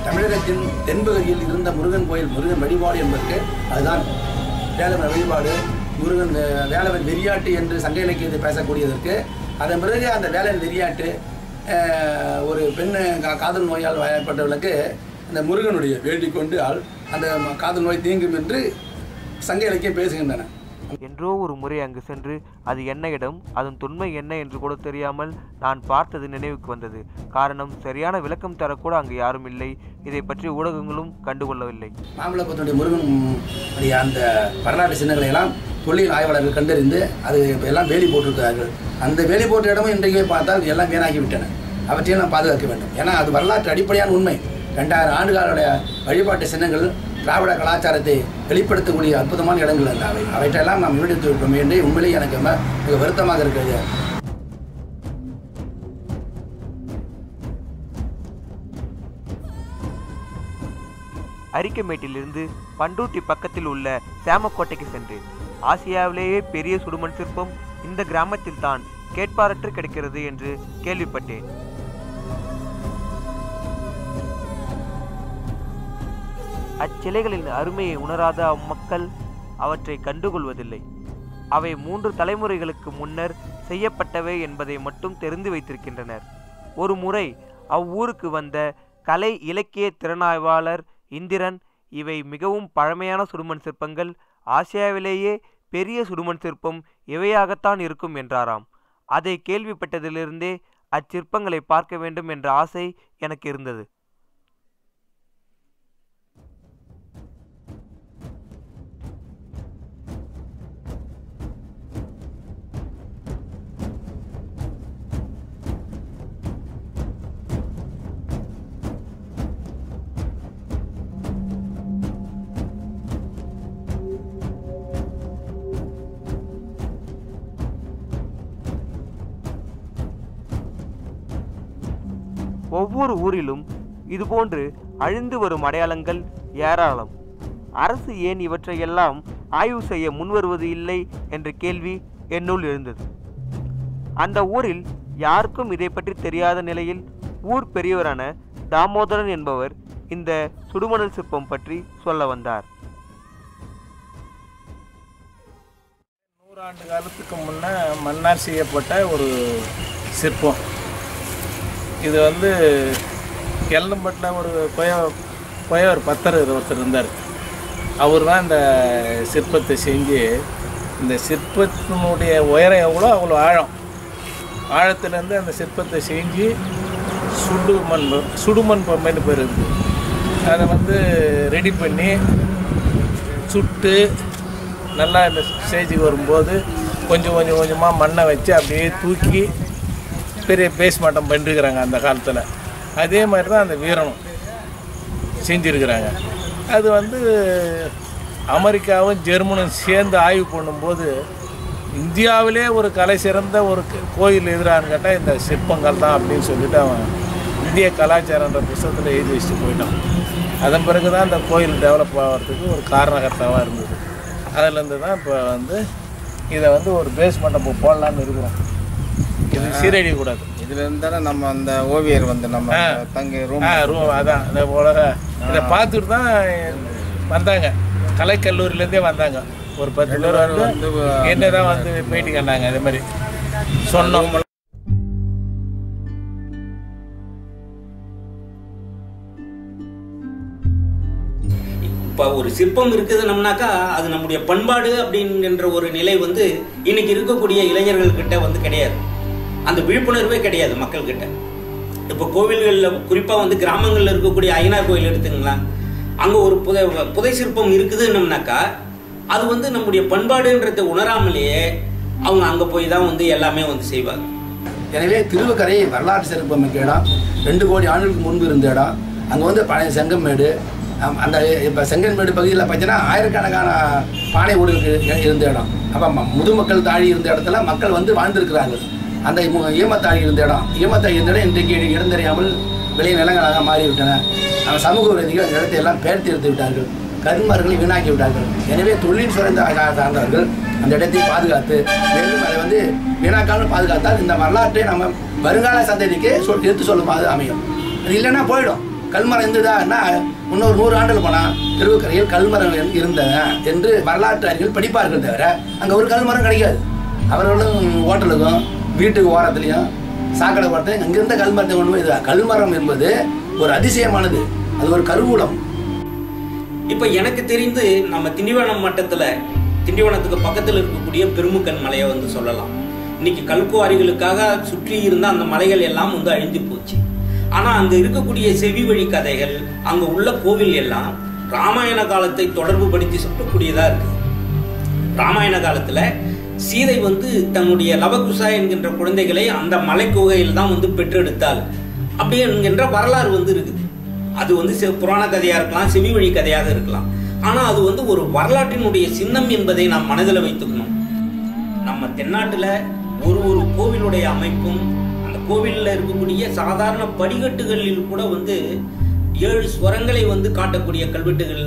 தமிழகத்தின் தென்பகுதியில் இருந்த முருகன் கோயில், முருகன் வழிபாடு என்பதற்கு அதுதான் வேலவன் வழிபாடு. முருகன் வேலவன் வெறியாட்டு என்று சங்க இலக்கியத்தை பேசக்கூடியதற்கு, அதன் பிறகு அந்த வேலவன் வெறியாட்டு ஒரு பெண் காதல் நோயால் வாயப்பட்டவர்களுக்கு அந்த முருகனுடைய வேண்டிக் கொண்டு அந்த காதல் நோய் தீங்கும் என்று சங்க இலக்கியம் பேசுகின்றன. என்றோ ஒரு முறை அங்கு சென்று அது என்ன இடம், அதன் தொன்மை என்ன என்று கூட தெரியாமல் நான் பார்த்தது நினைவுக்கு வந்தது. காரணம், சரியான விளக்கம் தரக்கூட அங்கு யாரும் இல்லை. இதை பற்றி ஊடகங்களும் கண்டுகொள்ளவில்லை. மாமல்லபுரத்தினுடைய முருகனுடைய அந்த வரலாற்று சின்னங்களை எல்லாம் தொழில் ஆய்வாளர்கள் கண்டறிந்து அது எல்லாம் வேலி போட்டிருக்கிறார்கள். அந்த வேலி போட்ட இடமும் இன்றைக்கு பார்த்தால் எல்லாம் வீணாகிவிட்டன. அவற்றையும் நாம் பாதுகாக்க வேண்டும். ஏன்னா அது வரலாற்று அடிப்படையான உண்மை. 2000 ஆண்டுகளுடைய வழிபாட்டு சின்னங்கள் திராவிட கலாச்சாரத்தை வெளிப்படுத்தக்கூடிய அற்புதமான இடங்கள் அல்ல அவை. அவற்றையெல்லாம் நாம் மீட்டெடுத்து விட்டோம் என்று உண்மையிலேயே எனக்கு மிக வருத்தமாக இருக்கிறது. அரிக்கமேட்டிலிருந்து பண்டூட்டி பக்கத்தில் உள்ள சேமக்கோட்டைக்கு சென்றேன். ஆசியாவிலேயே பெரிய சுடுமண் சிற்பம் இந்த கிராமத்தில் தான் கேட்பாரற்று கிடைக்கிறது என்று கேள்விப்பட்டேன். அச்சிலைகளின் அருமையை உணராத அம்மக்கள் அவற்றை கண்டுகொள்வதில்லை. அவை 3 தலைமுறைகளுக்கு முன்னர் செய்யப்பட்டவை என்பதை மட்டும் தெரிந்து வைத்திருக்கின்றனர். ஒரு முறை அவ்வூருக்கு வந்த கலை இலக்கிய திறனாய்வாளர் இந்திரன், இவை மிகவும் பழமையான சுடுமண் சிற்பங்கள், ஆசியாவிலேயே பெரிய சுடுமண் சிற்பம் இவையாகத்தான் இருக்கும் என்றாராம். அதை கேள்விப்பட்டதிலிருந்தே அச்சிற்பங்களை பார்க்க வேண்டும் என்ற ஆசை எனக்கு இருந்தது. ஒவ்வொரு ஊரிலும் இதுபோன்று அழிந்து வரும் அடையாளங்கள் ஏராளம். அரசு ஏன் இவற்றையெல்லாம் ஆய்வு செய்ய முன்வருவது இல்லை என்ற கேள்வி என்னுள் எழுந்தது. அந்த ஊரில் யாருக்கும் இதை பற்றி தெரியாத நிலையில் ஊர் பெரியவரான தாமோதரன் என்பவர் இந்த சுடுமணல் சிற்பம் பற்றி சொல்ல வந்தார். 100 ஆண்டு காலத்துக்கு முன்ன மண்ணால் செய்யப்பட்ட ஒரு சிற்பம். இது வந்து கெல்லம்பட்டில் ஒரு கொயவர் பத்தர் ஒருத்தர் இருந்தார். அவர் தான் இந்த சிற்பத்தை செஞ்சு, இந்த சிற்பத்தினுடைய உயரம் எவ்வளோ அவ்வளோ ஆழத்துலேருந்து அந்த சிற்பத்தை செஞ்சு சுடுமண் பொம்மைன்னு பேர் இருக்குது. அதை வந்து ரெடி பண்ணி சுட்டு நல்லா இந்த ஸ்டேஜுக்கு வரும்போது கொஞ்சம் கொஞ்சமாக மண்ணை வச்சு அப்படியே தூக்கி பெரிய பேஸ்மட்டம் பண்ணிருக்கிறாங்க அந்த காலத்தில். அதே மாதிரி தான் அந்த வீரனும் செஞ்சுருக்கிறாங்க. அது வந்து அமெரிக்காவும் ஜெர்மனும் சேர்ந்து ஆய்வு பண்ணும்போது இந்தியாவிலே ஒரு கலை சிறந்த ஒரு கோயில் எதிரான்னு கேட்டால் இந்த சிற்பங்கள் தான் அப்படின்னு சொல்லிட்டு அவன் இந்திய கலாச்சாரன்ற புத்தகத்தில் எழுதி வச்சுட்டு போயிட்டான். அதன் பிறகு தான் இந்த கோயில் டெவலப் ஆகிறதுக்கு ஒரு காரணகர்த்தாவாக இருந்தது. அதிலேருந்து தான் இப்போ வந்து இதை வந்து ஒரு பேஸ்மெண்ட்டை போடலான்னு இருக்கிறோம். இது சீரழியக்கூடாது. இதில் இருந்தாலும் நம்ம அந்த ஓவியர் வந்து நம்ம தங்கி ரூம் அதான் இந்த உலக இதை பார்த்துட்டு தான் வந்தாங்க. கலைக்கல்லூரிலேருந்தே வந்தாங்க. ஒரு 10 பேர் வந்து என்ன தான் வந்து பேட்டி கண்டாங்க. அதே மாதிரி சொன்னோம். இப்போ ஒரு சிற்பம் இருக்குதுனோம்னாக்கா அது நம்முடைய பண்பாடு அப்படிங்கிற ஒரு நிலை வந்து இன்னைக்கு இருக்கக்கூடிய இளைஞர்கள்கிட்ட வந்து கிடையாது. அந்த விழிப்புணர்வே கிடையாது மக்கள்கிட்ட. இப்போ கோவில்களில் குறிப்பாக வந்து கிராமங்களில் இருக்கக்கூடிய ஐயனார் கோயில் எடுத்துங்களா, அங்கே ஒரு புதை சிற்பம் இருக்குதுன்னோம்னாக்கா அது வந்து நம்முடைய பண்பாடுன்றதை உணராமலேயே அவங்க அங்கே போய் தான் வந்து எல்லாமே வந்து செய்வாங்க. எனவே திருவக்கரை வரலாற்று சிறப்புமிக்க இடம். 2 கோடி ஆண்டுகளுக்கு முன்பு இருந்த இடம். அங்கே வந்து பழைய செங்கமேடு, அந்த இப்போ செங்கல்மேடு பகுதியில் பார்த்தீங்கன்னா ஆயிரக்கணக்கான பானை ஊடுகளுக்கு இருந்த இடம். அப்போ முதுமக்கள் தாழி இருந்த இடத்துல மக்கள் வந்து வாழ்ந்திருக்கிறாங்க. அந்த ஈமத்தாழி இருந்த இடம் இன்றைக்கு இடம் தெரியாமல் விளை நிலங்களாக மாறிவிட்டன. சமூக விரோதிகள் அந்த இடத்தை எல்லாம் பெயர்த்து எடுத்து விட்டார்கள். கருமர்களை வீணாக்கி விட்டார்கள். எனவே தொழில் சார்ந்தவர்கள் அந்த இடத்தை பாதுகாத்து மேலும் அதை வந்து வீணாக்காமல் பாதுகாத்தால் இந்த வரலாற்றை நம்ம வருங்கால சந்ததிக்கு எடுத்து சொல்லும்போது அமையும். அது இல்லைன்னா போயிடும். கல்மரம் இருந்ததுன்னா இன்னொரு 100 ஆண்டுகள் போனால் திருவக்கரையில் கல்மரம் இருந்தன என்று வரலாற்று அறிஞர்கள் படிப்பார்கள். தவிர அங்கே ஒரு கல்மரம் கிடைக்காது. அவர்களும் ஹோட்டலுக்கும் வீட்டுக்கு ஓரத்துலையும் சாக்கடை ஓரத்தையும் அங்கிருந்த கல்மரத்தை கொண்டு போய் இது கல்மரம் என்பது ஒரு அதிசயமானது. அது ஒரு கருவூலம். இப்போ எனக்கு தெரிந்து நம்ம திண்டிவனம் மட்டத்தில், திண்டிவனத்துக்கு பக்கத்தில் இருக்கக்கூடிய பெருமுக்கன் மலையை வந்து சொல்லலாம். இன்னைக்கு கல்குவாரிகளுக்காக சுற்றி இருந்த அந்த மலைகள் எல்லாம் வந்து அழிஞ்சு போச்சு. ஆனால் அங்கே இருக்கக்கூடிய செவி வழி கதைகள், அங்கே உள்ள கோவில் எல்லாம் ராமாயண காலத்தை தொடர்பு படுத்தி சொல்லக்கூடியதாக இருக்குது. ராமாயண காலத்தில் சீதை வந்து தன்னுடைய லவகுசா என்கின்ற குழந்தைகளை அந்த மலை குகையில் தான் வந்து பெற்றெடுத்தாள் அப்படி என்கின்ற வரலாறு வந்து இருக்குது. அது வந்து புராண கதையாக இருக்கலாம், செவி வழி கதையாக இருக்கலாம். ஆனால் அது வந்து ஒரு வரலாற்றினுடைய சின்னம் என்பதை நாம் மனதில் வைத்துக்கணும். நம்ம தென்னாட்டில் ஒரு கோவிலுடைய அமைப்பும் அந்த கோவிலில் இருக்கக்கூடிய சாதாரண படிக்கட்டுகளில் கூட வந்து 7 ஸ்வரங்களை வந்து காட்டக்கூடிய கல்வெட்டுகள்,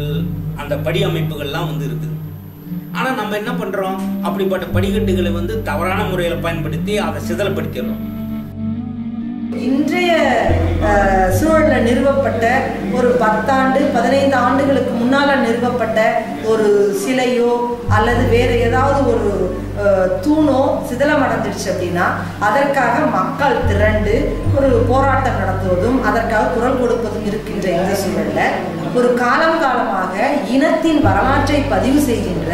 அந்த படி அமைப்புகள்லாம் வந்து இருக்குது. ஆனால் நம்ம என்ன பண்ணுறோம், அப்படிப்பட்ட படிக்கட்டுகளை வந்து தவறான முறையில் பயன்படுத்தி அதை சிதறப்படுத்திடுறோம். இன்றைய சூழலில் நிறுவப்பட்ட ஒரு 10 ஆண்டு 15 ஆண்டுகளுக்கு முன்னால் நிறுவப்பட்ட ஒரு சிலையோ அல்லது வேறு ஏதாவது ஒரு தூணோ சிதலம் அடைஞ்சிடுச்சு அப்படின்னா அதற்காக மக்கள் திரண்டு ஒரு போராட்டம் நடத்துவதும் அதற்காக குரல் கொடுப்பதும் இருக்கின்ற இந்த சூழலில் ஒரு காலமாக இனத்தின் வரலாற்றை பதிவு செய்கின்ற,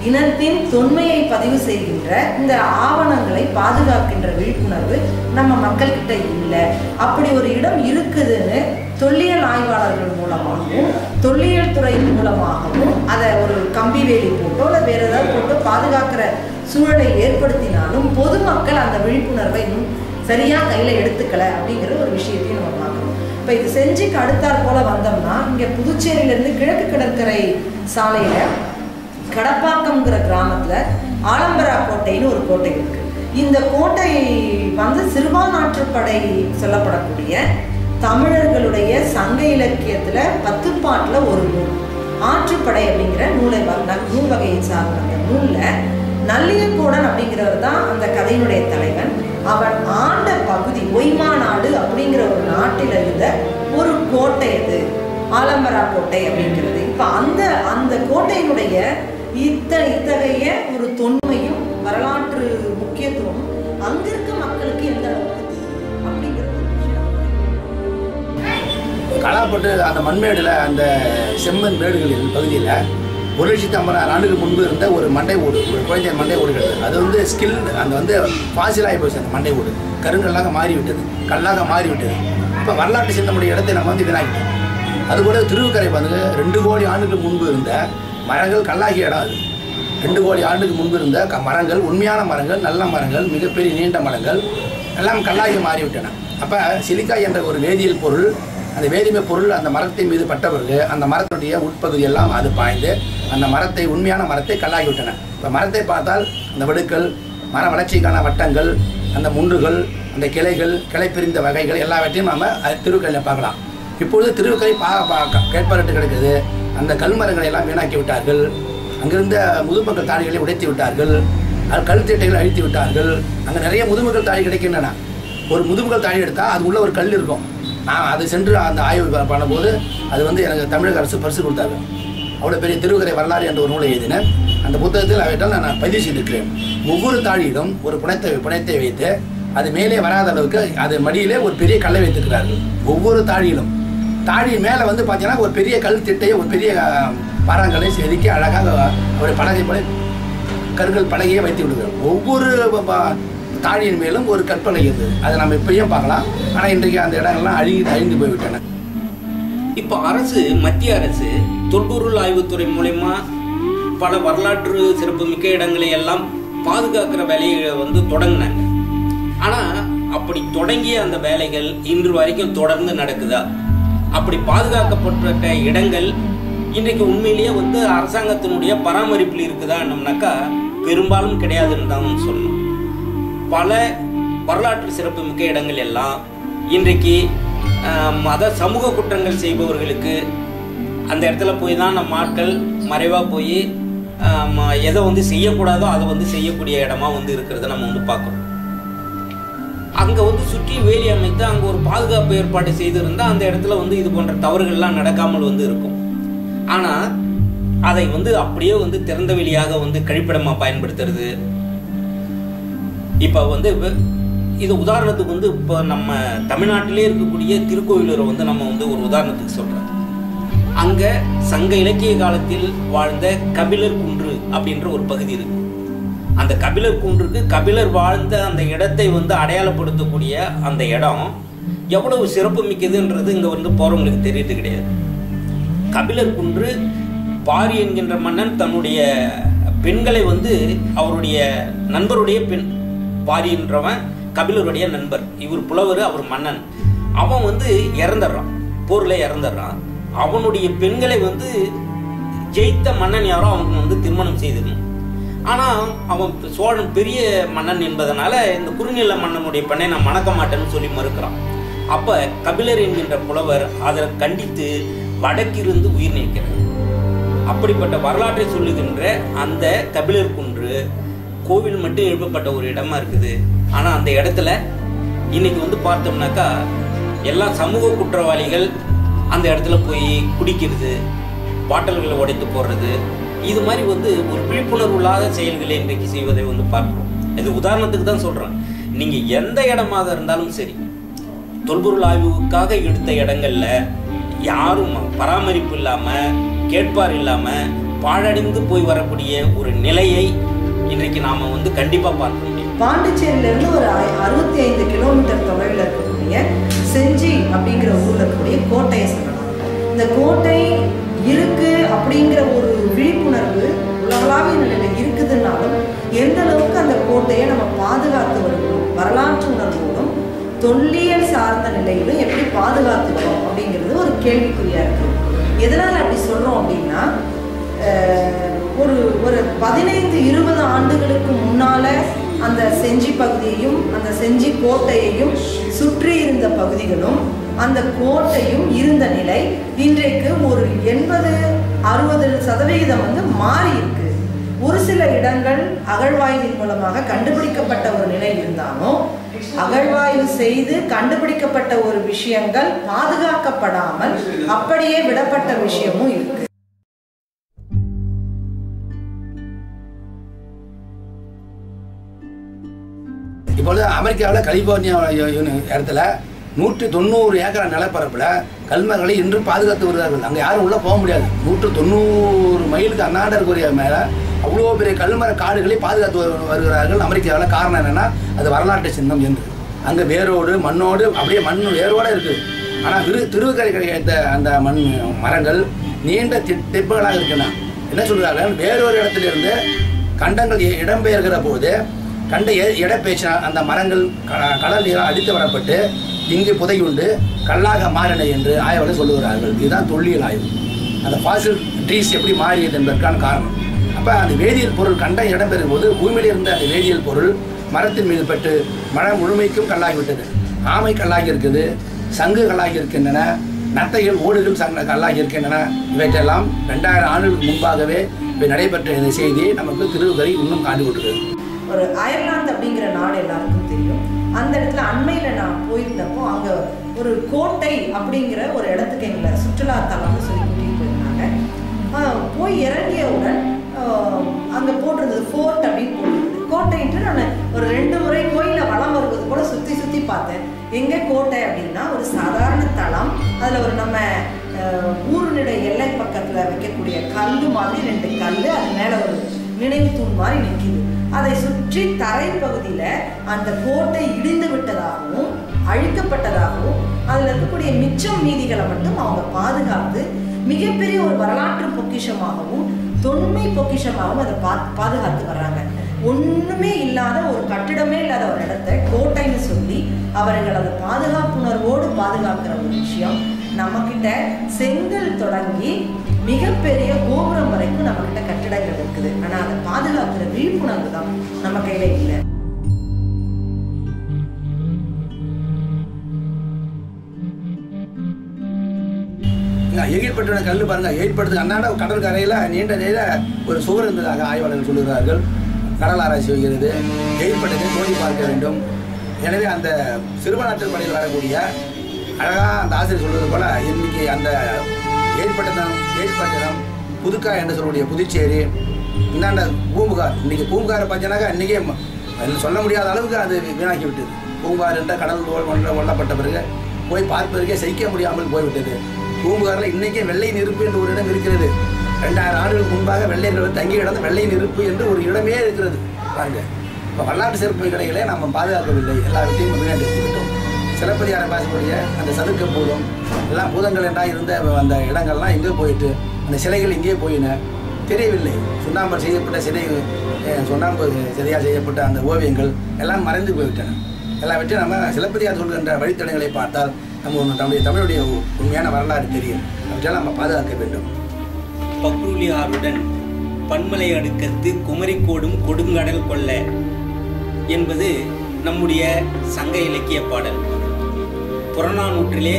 இனத்தின் தொன்மையை பதிவு செய்கின்ற இந்த ஆவணங்களை பாதுகாக்கின்ற விழிப்புணர்வு நம்ம மக்கள்கிட்ட இல்லை. அப்படி ஒரு இடம் இருக்குதுன்னு தொல்லியல் ஆய்வாளர்கள் மூலமாகவும் தொல்லியல் துறை மூலமாகவும் அதை ஒரு கம்பி வேலி போட்டோ இல்லை வேறு ஏதாவது போட்டு பாதுகாக்கிற சூழலை ஏற்படுத்தினாலும் பொதுமக்கள் அந்த விழிப்புணர்வை இன்னும் சரியாக கையில் எடுத்துக்கலை அப்படிங்கிற ஒரு விஷயத்தையும் நம்ம பார்க்கணும். இப்போ இது செஞ்சுக்கு அடுத்தாற் போல் வந்தோம்னா இங்கே புதுச்சேரியிலேருந்து கிழக்கு கடற்கரை சாலையில் கடப்பாக்கம்ங்கிற கிராமத்தில் ஆலம்பரா கோட்டைன்னு ஒரு கோட்டை இருக்குது. இந்த கோட்டை வந்து சிறுபான்மாற்றுப்படை சொல்லப்படக்கூடிய தமிழர்களுடைய சங்க இலக்கியத்தில் 10 பாட்டில் ஒரு நூல் ஆற்றுப்படை அப்படிங்கிற நூல் வகையை சார்ந்த அந்த நூலில் நல்லியக்கோடன் அப்படிங்கிறவர் தான் அந்த கதையினுடைய தலைவன். அவன் ஆண்ட பகுதி ஒய்மா நாடு அப்படிங்கிற ஒரு நாட்டில் இருந்த ஒரு கோட்டை அது ஆலம்பரா கோட்டை அப்படிங்கிறது. இப்போ அந்த கோட்டையினுடைய இத்தகைய ஒரு தொன்மையும் வரலாற்று முக்கியத்துவம் அங்க இருக்க மக்களுக்கு எந்த அளவுக்கு அப்படிங்கிற ஒரு விஷயம் கலாப்பட்டு அந்த மண்மேடில் அந்த செம்மண் மேடுகளின் பகுதியில் 1,50,000 ஆண்டுக்கு முன்பு இருந்த ஒரு மண்டை ஓடு, ஒரு குழந்தை மண்டை ஓடுகள். அது வந்து ஸ்கில் அந்த வந்து ஃபாசிலாகி போச்சு. அந்த மண்டை ஓடு கருங்கல்லாக மாறிவிட்டது, கல்லாக மாறிவிட்டது. இப்போ வரலாற்று சின்னமுடைய இடத்தை நம்ம வந்து வீணாக்கிட்டோம். அதுபோல திருவுக்கரை வந்து 2 கோடி ஆண்டுக்கு முன்பு இருந்த மரங்கள் கல்லாகிய இடம். அது 2 கோடி ஆண்டுக்கு முன்பு இருந்த மரங்கள், உண்மையான மரங்கள், நல்ல மரங்கள், மிகப்பெரிய நீண்ட மரங்கள் எல்லாம் கல்லாகி மாறிவிட்டன. அப்போ சிலிக்கா என்ற ஒரு வேதியியல் பொருள், அந்த வேதிமை பொருள் அந்த மரத்தின் மீது பட்ட பிறகு அந்த மரத்தினுடைய உட்பகுதி எல்லாம் அது பாய்ந்து அந்த மரத்தை, உண்மையான மரத்தை கல்லாகிவிட்டன. இப்போ மரத்தை பார்த்தால் அந்த வடுக்கள், மர வளர்ச்சிக்கான வட்டங்கள், அந்த முன்றுகள், அந்த கிளைகள், கிளை பிரிந்த வகைகள் எல்லாவற்றையும் நம்ம திருவுக்கரையில் பார்க்கலாம். இப்பொழுது திருவுக்கரை கேட்பாரட்டு கிடக்குது. அந்த கல்மரங்களை எல்லாம் வீணாக்கி விட்டார்கள். அங்கிருந்த முதுமக்கள் தாழிகளை உடைத்து விட்டார்கள். கல்தீட்டைகளை அழித்து விட்டார்கள். அங்கே நிறைய முதுமக்கள் தாழி கிடைக்கின்றன. ஒரு முதுமக்கள் தாழி எடுத்தால் அது உள்ள ஒரு கல் இருக்கும். நான் அது சென்று அந்த ஆய்வு பண்ணும்போது அது வந்து எனக்கு தமிழக அரசு பரிசு கொடுத்தாங்க. அவ்வளோ பெரிய திருவுக்கரை வரலாறு என்ற ஒரு நூலை எழுதினேன். அந்த புத்தகத்தில் அவையிட்டால் நான் பதிவு செய்திருக்கிறேன். ஒவ்வொரு தாழியிலும் ஒரு புனைத்தை வைத்து அது மேலே வராத அளவுக்கு அது மடியிலே ஒரு பெரிய கல்லை வைத்திருக்கிறார்கள். ஒவ்வொரு தாழியிலும் தாழி மேலே வந்து பார்த்தீங்கன்னா ஒரு பெரிய கல் திட்டையை, ஒரு பெரிய மரங்களை செதுக்கி அழகாக அவருடைய பலகை போல கற்கள் பலகையை வைத்து விடுகிறார். ஒவ்வொரு தாழியின் மேலும் ஒரு கற்பலகை இருந்தது. அதை நம்ம இப்பயும் பார்க்கலாம். ஆனால் இன்றைக்கு அந்த இடங்கள்லாம் அழிந்து போய்விட்டன. இப்போ அரசு, மத்திய அரசு தொல்பொருள் ஆய்வுத்துறை மூலமா பல வரலாற்று சிறப்புமிக்க இடங்களை எல்லாம் பாதுகாக்கிற வேலையை வந்து தொடங்கினாங்க. ஆனால் அப்படி தொடங்கிய அந்த வேலைகள் இன்று வரைக்கும் தொடர்ந்து நடக்குதா? அப்படி பாதுகாக்கப்பட்ட இடங்கள் இன்றைக்கு உண்மையிலேயே வந்து அரசாங்கத்தினுடைய பராமரிப்பில் இருக்குதான்னம்னாக்கா பெரும்பாலும் கிடையாதுன்னு தான் சொல்லணும். பல வரலாற்று சிறப்புமிக்க இடங்கள் எல்லாம் இன்றைக்கு சமூக குற்றங்கள் செய்பவர்களுக்கு அந்த இடத்துல போய் தான் நம்ம ஆட்கள் மறைவாக போய் எதை வந்து செய்யக்கூடாதோ அதை வந்து செய்யக்கூடிய இடமா வந்து இருக்கிறத நம்ம வந்து பார்க்குறோம். அங்கே வந்து சுற்றி வேலி அமைத்து அங்கே ஒரு பாதுகாப்பு ஏற்பாடு செய்திருந்தால் அந்த இடத்துல வந்து இது போன்ற தவறுகள்லாம் நடக்காமல் வந்து இருக்கும். ஆனால் அதை வந்து அப்படியே வந்து திறந்த வெளியாக வந்து கழிப்பிடமாக பயன்படுத்துறது. இப்போ வந்து இது உதாரணத்துக்கு வந்து இப்போ நம்ம தமிழ்நாட்டிலே இருக்கக்கூடிய திருக்கோயிலூரை வந்து நம்ம வந்து ஒரு உதாரணத்துக்கு சொல்கிறோம். அங்கே சங்க இலக்கிய காலத்தில் வாழ்ந்த கபிலர் குன்று அப்படின்ற ஒரு பகுதி இருக்கு. அந்த கபிலர் குன்றுக்கு கபிலர் வாழ்ந்த அந்த இடத்தை வந்து அடையாளப்படுத்தக்கூடிய அந்த இடம் எவ்வளவு சிறப்பு மிக்கதுன்றது இங்கே வந்து போகிறவங்களுக்கு தெரியறது கிடையாது. கபிலர் குன்று, பாரி என்கின்ற மன்னன் தன்னுடைய பெண்களை வந்து அவருடைய நண்பருடைய பெண், பாரி என்றவன் கபிலருடைய நண்பர், இவர் புலவர், அவர் மன்னன். அவன் வந்து இறந்துடுறான், போரில் இறந்துடுறான். அவனுடைய பெண்களை வந்து ஜெயித்த மன்னன் யாரோ அவனுக்கு வந்து திருமணம் செய்திருந்தான். ஆனால் அவன் சோழன் பெரிய மன்னன் என்பதனால இந்த குறுநில மன்னனுடைய பெண்ணை நான் மணக்க மாட்டேன்னு சொல்லி மறுக்கிறான். அப்போ கபிலர் என்கின்ற புலவர் அதை கண்டித்து வடக்கிருந்து உயிர் நீக்கிறார். அப்படிப்பட்ட வரலாற்றை சொல்லுகின்ற அந்த கபிலர் குன்று கோவில் மட்டும் எழுப்பப்பட்ட ஒரு இடமா இருக்குது. ஆனால் அந்த இடத்துல இன்னைக்கு வந்து பார்த்தோம்னாக்கா எல்லா சமூக குற்றவாளிகள் அந்த இடத்துல போய் குடிக்கிறது, பாட்டல்களை உடைத்து போடுறது, இது மாதிரி வந்து ஒரு விழிப்புணர்வு இல்லாத செயல்களை இன்றைக்கு செய்வதை வந்து பார்க்கிறோம். இது உதாரணத்துக்கு தான் சொல்கிறேன். நீங்கள் எந்த இடமாக இருந்தாலும் சரி, தொல்பொருள் ஆய்வுக்காக எடுத்த இடங்கள்ல யாரும் பராமரிப்பு இல்லாமல், கேட்பார் இல்லாமல் பாழடைந்து போய் வரக்கூடிய ஒரு நிலையை இன்றைக்கு நாம வந்து கண்டிப்பாக பார்க்க முடியும். பாண்டிச்சேரியிலேருந்து ஒரு 65 கிலோமீட்டர் தொலைவில் இருக்கக்கூடிய செஞ்சி அப்படிங்கிற ஊரில் இருக்கக்கூடிய கோட்டையை சொல்லலாம். இந்த கோட்டை இருக்கு அப்படிங்கிற ஒரு விழிப்புணர்வு உலகளாவிய நிலையில் இருக்குதுன்னாலும் எந்த அளவுக்கு அந்த கோட்டையை நம்ம பாதுகாத்து வருகிறோம், வரலாற்று உணர்வோடும் தொல்லியல் சார்ந்த நிலையிலும் எப்படி பாதுகாத்துக்கிறோம் அப்படிங்கிறது ஒரு கேள்விக்குறியாக இருக்குது. எதனால் அப்படி சொல்கிறோம் அப்படின்னா, ஒரு 15-20 ஆண்டுகளுக்கு முன்னால் அந்த செஞ்சி பகுதியையும் அந்த செஞ்சி கோட்டையையும் சுற்றி இருந்த பகுதிகளும் அந்த கோட்டையும் இருந்த நிலை இன்றைக்கு ஒரு 80-60% வந்து மாறி இருக்கு. ஒரு சில இடங்கள் அகழ்வாய்வின் மூலமாக கண்டுபிடிக்கப்பட்ட ஒரு நிலை இருந்தாலும் அகழ்வாய்வு செய்து கண்டுபிடிக்கப்பட்ட ஒரு விஷயங்கள் பாதுகாக்கப்படாமல் அப்படியே விடப்பட்ட விஷயமும் இருக்கு. இப்பொழுது அமெரிக்காவில் கலிபோர்னியா இடத்துல 190 ஏக்கர் நிலப்பரப்பில் கல்மரங்களை இன்றும் பாதுகாத்து வருகிறார்கள். அங்கே யாரும் உள்ளே போக முடியாது. 190 மைலுக்கு அண்ணாண்ட இருக்கிற மேலே அவ்வளோ பெரிய கல்மர காடுகளை பாதுகாத்து வருகிறார்கள் அமெரிக்காவில். காரணம் என்னென்னா அது வரலாற்று சின்னம் என்று. அங்கே வேரோடு மண்ணோடு அப்படியே மண் வேரோடு இருக்குது. ஆனால் திருவுக்கரை கிடைத்த அந்த மரங்கள் நீண்ட திப்புகளாக இருக்குன்னா என்ன சொல்கிறார்கள், வேறொரு இடத்திலிருந்து கண்டங்கள் இடம்பெயர்கிற போது கண்ட இடப்பெயர்ச்சி அந்த மரங்கள் கடல் நீரால் அடித்து வரப்பட்டு இங்கு புதையுண்டு கல்லாக மாறின என்று ஆய்வாளர்கள் சொல்லுகிறார்கள். இதுதான் தொல்லியல் ஆய்வு. அந்த ஃபாசில் ட்ரீஸ் எப்படி மாறியது என்பதற்கான காரணம். அப்போ அந்த வேதியியல் பொருள் கண்டம் இடம்பெறும் போது பூமியில் இருந்த அந்த வேதியியல் பொருள் மரத்தின் மீது பட்டு மரம் முழுமைக்கும் கல்லாகிவிட்டது. ஆமை கல்லாகி இருக்குது, சங்கு கல்லாகி இருக்கின்றன, நத்தைகள் ஓடுகள் கல்லாகி இருக்கின்றன. இவற்றெல்லாம் 2000 ஆண்டுகளுக்கு முன்பாகவே நடைபெற்ற இந்த செய்தியை நமக்கு திருவுக்கரை இன்னும் காட்டி கொடுக்குது. ஒரு அயர்லாந்து அப்படிங்கிற நாடு எல்லாருக்கும் தெரியும். அந்த இடத்துல அண்மையில் நான் போயிருந்தப்போ அங்கே ஒரு கோட்டை அப்படிங்கிற ஒரு இடத்துக்கு எங்களை சுற்றுலாத்தலம்னு சொல்லி கூட்டிகிட்டு போயிருந்தாங்க. போய் இறங்கியவுடன் அங்கே போட்டிருந்தது ஃபோர்ட் அப்படின்னு போட்டிருந்தது. கோட்டைன்ட்டு நான் ஒரு 2 முறை கோயிலில் வளம் வருவது கூட சுற்றி பார்த்தேன். எங்கே கோட்டை அப்படின்னா ஒரு சாதாரண தளம், அதில் ஒரு நம்ம ஊருனுடைய எல்லை பக்கத்தில் வைக்கக்கூடிய கல் மாதிரி 2 கல், அது மேலே ஒரு நினைவு தூண் மாதிரி நிற்கிது. அதை சுற்றி தரைப்பகுதியில் அந்த கோட்டை இடிந்து விட்டதாகவும் அழிக்கப்பட்டதாகவும் அதில் இருக்கக்கூடிய மிச்சம் மீதிகளை மட்டும் அவங்க பாதுகாத்து மிகப்பெரிய ஒரு வரலாற்று பொக்கிஷமாகவும் தொன்மை பொக்கிஷமாகவும் அதை பாதுகாத்து வர்றாங்க. ஒன்றுமே இல்லாத ஒரு கட்டிடமே இல்லாத ஒரு இடத்த கோட்டைன்னு சொல்லி அவர்கள் அதை பாதுகாப்புணர்வோடு பாதுகாக்கிற ஒரு விஷயம் நம்மக்கிட்ட செங்கல் தொடங்கி மிகப்பெரிய கோபுரம் வரைக்கும் நம்மக்கிட்ட கட்டிடங்கள் இருக்குது. ஆனால் அதை பாதுகாக்கிற விழிப்புணர்வு தான் நம்ம கையில் இல்லை. எகிழ்பட்டு கல் பாருங்க, எகிழ்பட்டு அண்ணாண்ட கடற்கரையில் நீண்ட நேர ஒரு சுவர் இருந்ததாக ஆய்வாளர்கள் சொல்லுகிறார்கள். கடல் ஆராய்ச்சி வைக்கிறது, எகிழ்பட்டத்தை தோண்டி பார்க்க வேண்டும். எனவே அந்த சிறுவனாற்றல் படையில் வரக்கூடிய அழகாக அந்த ஆசிரியர் சொல்வது போல இன்னைக்கு அந்த ஏற்பட்டனம் புதுக்காய் என்று சொல்லக்கூடிய புதுச்சேரி இந்தாண்ட பூம்புகார், இன்னைக்கு பூம்புகாரை பார்த்தீங்கன்னாக்கா இன்றைக்கே சொல்ல முடியாத அளவுக்கு அது வீணாக்கி விட்டது. பூம்புகார் என்ற கடல் கொல்லப்பட்ட பிறகு போய் பார்ப்பதற்கே சகிக்க முடியாமல் போய்விட்டது. பூம்புகாரில் இன்றைக்கே வெள்ளை நெருப்பு என்று ஒரு இடம் இருக்கிறது. 2000 ஆண்டுகளுக்கு முன்பாக வெள்ளையர்கள் தங்கி கிடந்த வெள்ளை நெருப்பு என்று ஒரு இடமே இருக்கிறது பாருங்க. இப்போ வரலாற்று சிறப்பு கடைகளை நம்ம பாதுகாக்கவில்லை, எல்லா வீட்டையும் வீணாக எடுத்துக்கிட்டோம். சிலப்பதிகாரம் பேசக்கூடிய அந்த சதுக்க பூதம் எல்லாம் பூதங்கள் என்றால் இருந்த அந்த இடங்கள்லாம் எங்கே போயிட்டு அந்த சிலைகள் எங்கேயே போயின தெரியவில்லை. சுண்ணாம்பு செய்யப்பட்ட சிலை, சுண்ணாம்பு சிலையாக செய்யப்பட்ட அந்த ஓவியங்கள் எல்லாம் மறைந்து போய்விட்டன. எல்லாவற்றையும் நம்ம சிலப்பதிகாரம் சொல்கின்ற வழித்தடங்களை பார்த்தால் நம்முடைய தமிழுடைய உண்மையான வரலாறு தெரியும். அவற்றையெல்லாம் நம்ம பாதுகாக்க வேண்டும். பக்ரூலி ஆறுடன் பன்மலை அடுக்கத்து குமரிக்கோடும் கொடுங்கடல் கொள்ள என்பது நம்முடைய சங்க இலக்கிய பாடல். புறநானூற்றிலே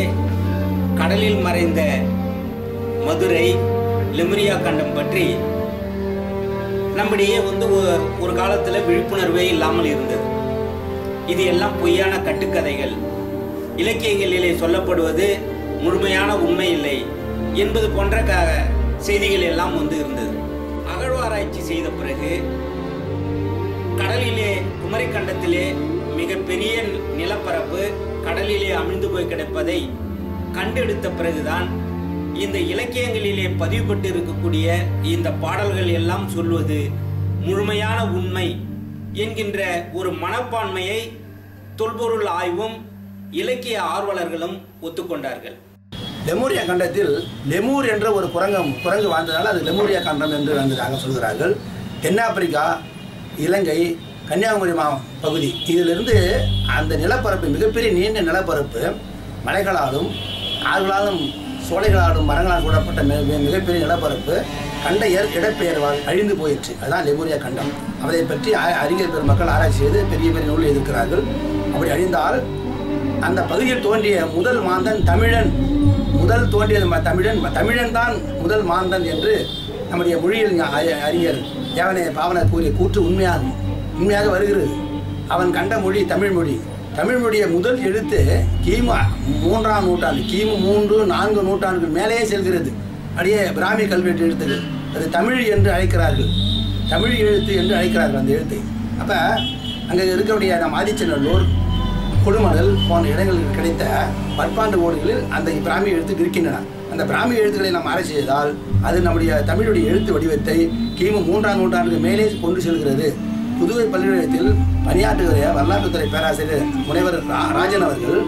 கடலில் மறைந்த மதுரை லெமுரியா கண்டம் பற்றி நம்முடைய ஒரு காலத்தில் விழிப்புணர்வே இல்லாமல் இருந்தது. இது எல்லாம் பொய்யான கட்டுக்கதைகள், இலக்கியங்களிலே சொல்லப்படுவது முழுமையான உண்மை இல்லை என்பது போன்ற செய்திகள் எல்லாம் இருந்தது. அகழ்வாராய்ச்சி செய்த பிறகு கடலிலே குமரிக்கண்டத்திலே மிகப்பெரிய நிலப்பரப்பு கடலிலே அமிழ்ந்து போய் கிடப்பதை கண்டெடுத்த பிறகுதான் இந்த இலக்கியங்களிலே பதிவுபட்டு இருக்கக்கூடிய இந்த பாடல்கள் எல்லாம் சொல்வது முழுமையான உண்மை என்கின்ற ஒரு மனப்பான்மையை தொல்பொருள் ஆய்வும் இலக்கிய ஆர்வலர்களும் ஒத்துக்கொண்டார்கள். லெமூரியா கண்டத்தில் லெமூர் என்ற ஒரு குரங்கு வாழ்ந்ததால் அது லெமூரியா கண்டம் என்று வந்ததாக சொல்கிறார்கள். தென்னாப்பிரிக்கா, இலங்கை, கன்னியாகுமரி பகுதி இதிலிருந்து அந்த நிலப்பரப்பு மிகப்பெரிய நீண்ட நிலப்பரப்பு மலைகளாலும் ஆறுகளாலும் சோலைகளாலும் மரங்களால் சூழப்பட்ட மிகப்பெரிய நிலப்பரப்பு கண்ட இடப்பெயர்வால் அழிந்து போயிற்று. அதுதான் லெமூரியா கண்டம். அதை பற்றி அறிஞர் பெருமக்கள் ஆராய்ச்சி செய்து பெரிய பெரிய நூல் எழுதியிருக்கிறார்கள். அப்படி அழிந்தால் அந்த பகுதியில் தோன்றிய முதல் மாந்தன் தமிழன், முதல் தோன்றியது தமிழன் தான் முதல் மாந்தன் என்று நம்முடைய மொழியில் அறிஞர் தேவனைய பாவனர் கூறிய கூற்று உண்மையாக வருகிறது. அவன் கண்ட மொழி தமிழ் மொழி. தமிழ் மொழிய முதல் எழுத்து கிமு 3ஆம் நூற்றாண்டு, கிமு 3-4 நூற்றாண்டுகள் மேலேயே செல்கிறது. அப்படியே பிராமி கல்வெட்டு எழுத்துகள் அது தமிழ் என்று அழைக்கிறார்கள், தமிழ் எழுத்து என்று அழைக்கிறார்கள் அந்த எழுத்தை. அப்போ அங்கே இருக்கக்கூடிய நம் ஆதிச்சநல்லூர் கொடுமணல் போன்ற இடங்களில் கிடைத்த பற்பாண்டு ஓடுகளில் அந்த பிராமி எழுத்து இருக்கின்றன. அந்த பிராமி எழுத்துக்களை நாம் ஆராய்ச்சி செய்தால் அது நம்முடைய தமிழுடைய எழுத்து வடிவத்தை கிமு 3ஆம் நூற்றாண்டுக்கு மேலே கொண்டு செல்கிறது. புதுவை பல்கலைக்கழகத்தில் பணியாற்றுகிற வரலாற்றுத்துறை பேராசிரியர் முனைவர் ராஜன் அவர்கள்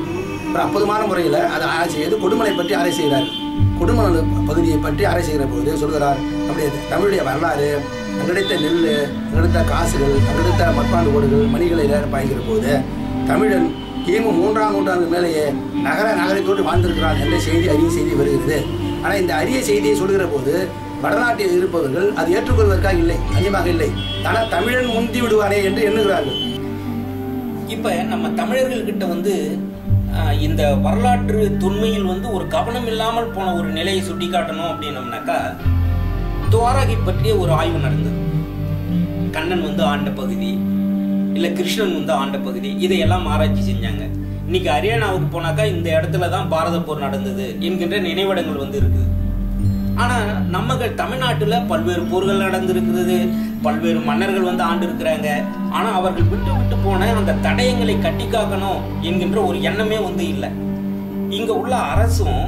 ஒரு அற்புதமான முறையில் அதை ஆராய்ச்சி செய்து கொடுமலை பற்றி ஆராய்ச்சி செய்கிறார். கொடுமணல் பகுதியை பற்றி ஆராய்ச்சி செய்கிற போது சொல்கிறார், நம்முடைய தமிழுடைய வரலாறு, அங்கெடுத்த நெல், அங்கெடுத்த காசுகள், அங்கெடுத்த மட்பாண்டு ஓடுகள், மணிகளை பாய்கிற போது தமிழன் கிமு 3ஆம் நூற்றாண்டு மேலேயே நகரத்தோடு வாழ்ந்திருக்கிறான் என்ற அரிய செய்தி வருகிறது. ஆனால் இந்த அரிய செய்தியை சொல்கிற போது வடநாட்டில் இருப்பவர்கள் அது ஏற்றுக்கொள்வதற்காக இல்லை, அதிகமாக இல்லை. ஆனால் தமிழன் முந்தி விடுவானே என்று எண்ணுகிறார்கள். இப்ப நம்ம தமிழர்கள்கிட்ட இந்த வரலாற்று தொன்மையில் ஒரு கவனம் இல்லாமல் போன ஒரு நிலையை சுட்டி காட்டணும் அப்படின்னம்னாக்கா, துவாரகை பற்றிய ஒரு ஆய்வு நடந்தது. கண்ணன் ஆண்ட பகுதி, இல்ல கிருஷ்ணன் ஆண்ட பகுதி, இதையெல்லாம் ஆராய்ச்சி செஞ்சாங்க. இன்னைக்கு ஹரியானாவுக்கு போனாக்கா இந்த இடத்துல தான் பாரத போர் நடந்தது என்கின்ற நினைவிடங்கள் இருக்குது. ஆனா நம்ம தமிழ்நாட்டுல பல்வேறு போர்கள் நடந்திருக்கிறது, பல்வேறு மன்னர்கள் ஆண்டு இருக்கிறாங்க. ஆனா அவர்கள் விட்டு விட்டு போன அந்த தடயங்களை கட்டி காக்கணும் என்கின்ற ஒரு எண்ணமே இல்லை. இங்க உள்ள அரசும்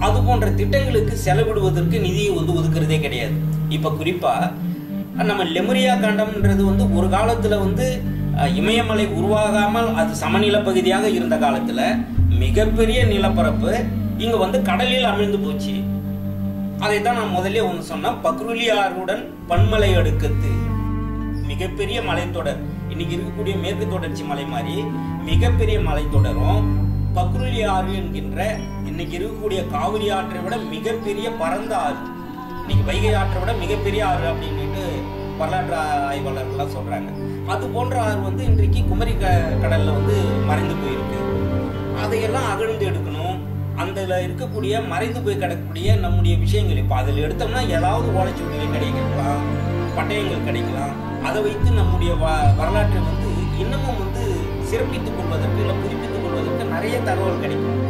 அது போன்ற திட்டங்களுக்கு செலவிடுவதற்கு நிதியை ஒதுக்குறதே கிடையாது. இப்ப குறிப்பா நம்ம லெமுரியா காண்டம்ன்றது ஒரு காலத்துல இமயமலை உருவாகாமல் அது சமநில பகுதியாக இருந்த காலத்துல மிகப்பெரிய நிலப்பரப்பு இங்க கடலில் அமிழ்ந்து போச்சு. அதைத்தான் நான் முதல்ல சொன்னேன். பக்ருலி ஆறுடன் பன்மலை அடுக்கத்து மிகப்பெரிய மலைத்தொடர், இன்னைக்கு இருக்கக்கூடிய மேற்கு தொடர்ச்சி மலை மாதிரி மிகப்பெரிய மலைத்தொடரும் பக்ருலி ஆறு என்கின்ற இன்னைக்கு இருக்கக்கூடிய காவிரி ஆற்றை விட மிகப்பெரிய பரந்த ஆறு, இன்னைக்கு வைகை ஆற்றை விட மிகப்பெரிய ஆறு அப்படின்ட்டு வரலாற்று ஆய்வாளர்கள்லாம் சொல்றாங்க. அது போன்ற ஆறு இன்றைக்கு குமரி கடல்ல மறைந்து போயிருக்கு. அதையெல்லாம் அகழ்ந்து எடுக்கணும். அதுல இருக்கக்கூடிய மறைந்து போய் கிடக்கக்கூடிய நம்முடைய விஷயங்கள் இப்ப அதில் எடுத்தோம்னா ஏதாவது ஓலைச்சுவடிகள் கிடைக்கலாம், பட்டயங்கள் கிடைக்கலாம். அதை வைத்து நம்முடைய வரலாற்றை இன்னமும் சிறப்பித்துக் கொள்வதற்கு இல்லை புதுப்பித்துக் கொள்வதற்கு நிறைய தகவல் கிடைக்கும்.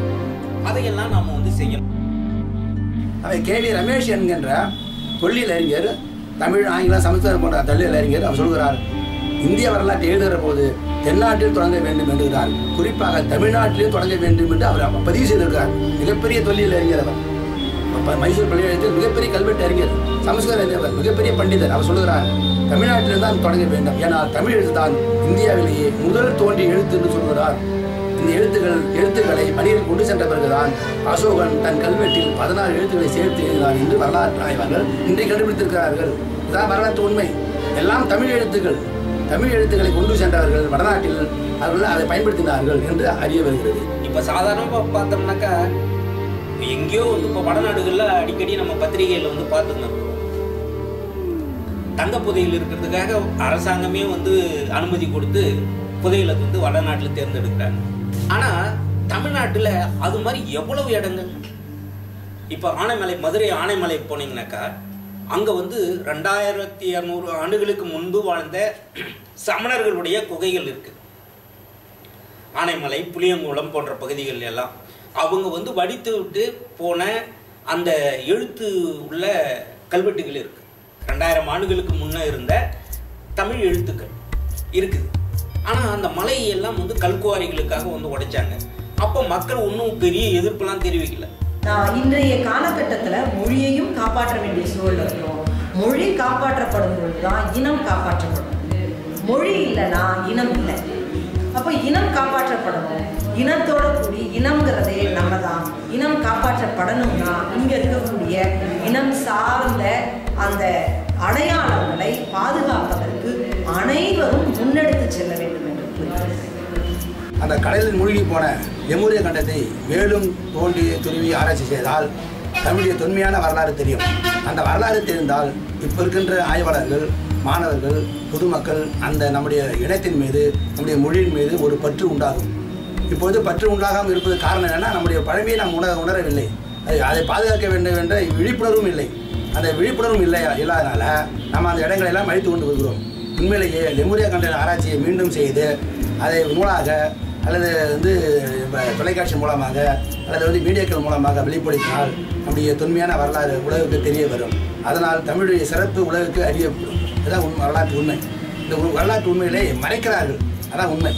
அதையெல்லாம் நாம செய்யலாம். அவை கேவி ரமேஷ் என்கின்ற தொல்லியல் அறிஞர், தமிழ், ஆங்கிலம், சமஸ்கிருதம் போன்ற தொல்லியல் அறிஞர் அவர் சொல்கிறார், இந்திய வரலாற்றை எழுதுகிற போது தென்னாட்டில் தொடங்க வேண்டும் என்கிறார். குறிப்பாக தமிழ்நாட்டிலும் தொடங்க வேண்டும் என்று அவர் பதிவு செய்திருக்கிறார். மிகப்பெரிய தொல்லியல் அறிஞர் அவர். மைசூர் பல்கலைக்கழகத்தில் மிகப்பெரிய கல்வெட்டு அறிஞர், சமஸ்கிருத அறிஞர், மிகப்பெரிய பண்டிதர். அவர் சொல்கிறார், தமிழ்நாட்டில் தான் தொடங்க வேண்டும், ஏனால் தமிழ் எழுத்து தான் இந்தியாவிலேயே முதல் தோன்றிய எழுத்து என்று சொல்கிறார். இந்த எழுத்துக்களை மணியில் கொண்டு சென்ற பிறகுதான் அசோகன் தன் கல்வெட்டில் 16 எழுத்துக்களை சேர்த்து எழுதினார் என்று வரலாற்று ஆய்வாளர்கள் இன்றைக்கு கண்டுபிடித்திருக்கிறார்கள். இதுதான் வரலாற்று உண்மை. எல்லாம் தமிழ் எழுத்துக்கள். தமிழ் எழுத்துக்களை கொண்டு சென்றவர்கள் வடநாட்டில் அவர்கள் அதை பயன்படுத்தினார்கள் என்று அறிய வருகிறது. இப்ப சாதாரணமா பார்த்தோம்னாக்கா எங்கேயோ இப்ப வடநாடுகள்ல அடிக்கடி நம்ம பத்திரிகையில பார்த்துருந்தோம், தங்க புதையில் இருக்கிறதுக்காக அரசாங்கமே அனுமதி கொடுத்து புதையில வடநாட்டுல தேர்ந்தெடுக்கிறாங்க. ஆனா தமிழ்நாட்டுல அது மாதிரி எவ்வளவு இடங்கள். இப்ப ஆனைமலை, மதுரை ஆனைமலை போனீங்கன்னாக்கா அங்க 2200 ஆண்டுகளுக்கு முன்பு வாழ்ந்த சமணர்களுடைய குகைகள் இருக்கு. ஆனைமலை, புளியங்குளம் போன்ற பகுதிகள் எல்லாம் அவங்க வடித்து விட்டு போன அந்த எழுத்து உள்ள கல்வெட்டுகள் இருக்கு. 2000 ஆண்டுகளுக்கு முன்ன இருந்த தமிழ் எழுத்துக்கள் இருக்குது. ஆனா அந்த மலையெல்லாம் கல்குவாரிகளுக்காக உடைச்சாங்க. அப்ப மக்கள் ஒன்றும் பெரிய எதிர்ப்புலாம் தெரிவிக்கல. இன்றைய காலகட்டத்தில் மொழியையும் காப்பாற்ற வேண்டிய சூழல் இருக்கும். மொழி காப்பாற்றப்படும் பொழுதுதான் இனம் காப்பாற்றப்படும். மொழி இல்லைன்னா இனம் இல்லை. அப்போ இனம் காப்பாற்றப்படணும். இனத்தோட கூடி இனம்ங்கிறதே நம்ம தான். இனம் காப்பாற்றப்படணும்னா இங்க இருக்கக்கூடிய இனம் சார்ந்த அந்த அடையாளங்களை பாதுகாப்பதற்கு அனைவரும் முன்னெடுத்து செல்ல வேண்டும் என்று கூறுகிறது. அந்த கடலில் மூழ்கி போன லெமுரியா கண்டத்தை மேலும் தோண்டி துருவி ஆராய்ச்சி செய்தால் தமிழுடைய தொன்மையான வரலாறு தெரியும். அந்த வரலாறு தெரிந்தால் இப்போ இருக்கின்ற ஆய்வாளர்கள், மாணவர்கள், பொதுமக்கள் அந்த நம்முடைய இனத்தின் மீது, நம்முடைய மொழியின் மீது ஒரு பற்று உண்டாகும். இப்போது பற்று உண்டாகாமல் இருப்பது காரணம் என்னென்னா, நம்முடைய பழமையை நாம் உணரவில்லை, அதை பாதுகாக்க வேண்டும் என்ற விழிப்புணர்வும் இல்லை. அந்த விழிப்புணர்வும் இல்லாதனால நம்ம அந்த இடங்களெல்லாம் அழித்து கொண்டு வருகிறோம். உண்மையிலேயே லெமுரியா கண்ட ஆராய்ச்சியை மீண்டும் செய்து அதை நூலாக அல்லது தொலைக்காட்சி மூலமாக அல்லது மீடியாக்கள் மூலமாக வெளிப்படுத்தினால் நம்முடைய தொன்மையான வரலாறு உலகுக்கு தெரிய வரும். அதனால் தமிழுடைய சிறப்பு உலகுக்கு அறியப்படும். அதுதான் வரலாற்று உண்மை. இந்த வரலாற்று உண்மையிலே மறைக்கிறார்கள், அதான் உண்மை.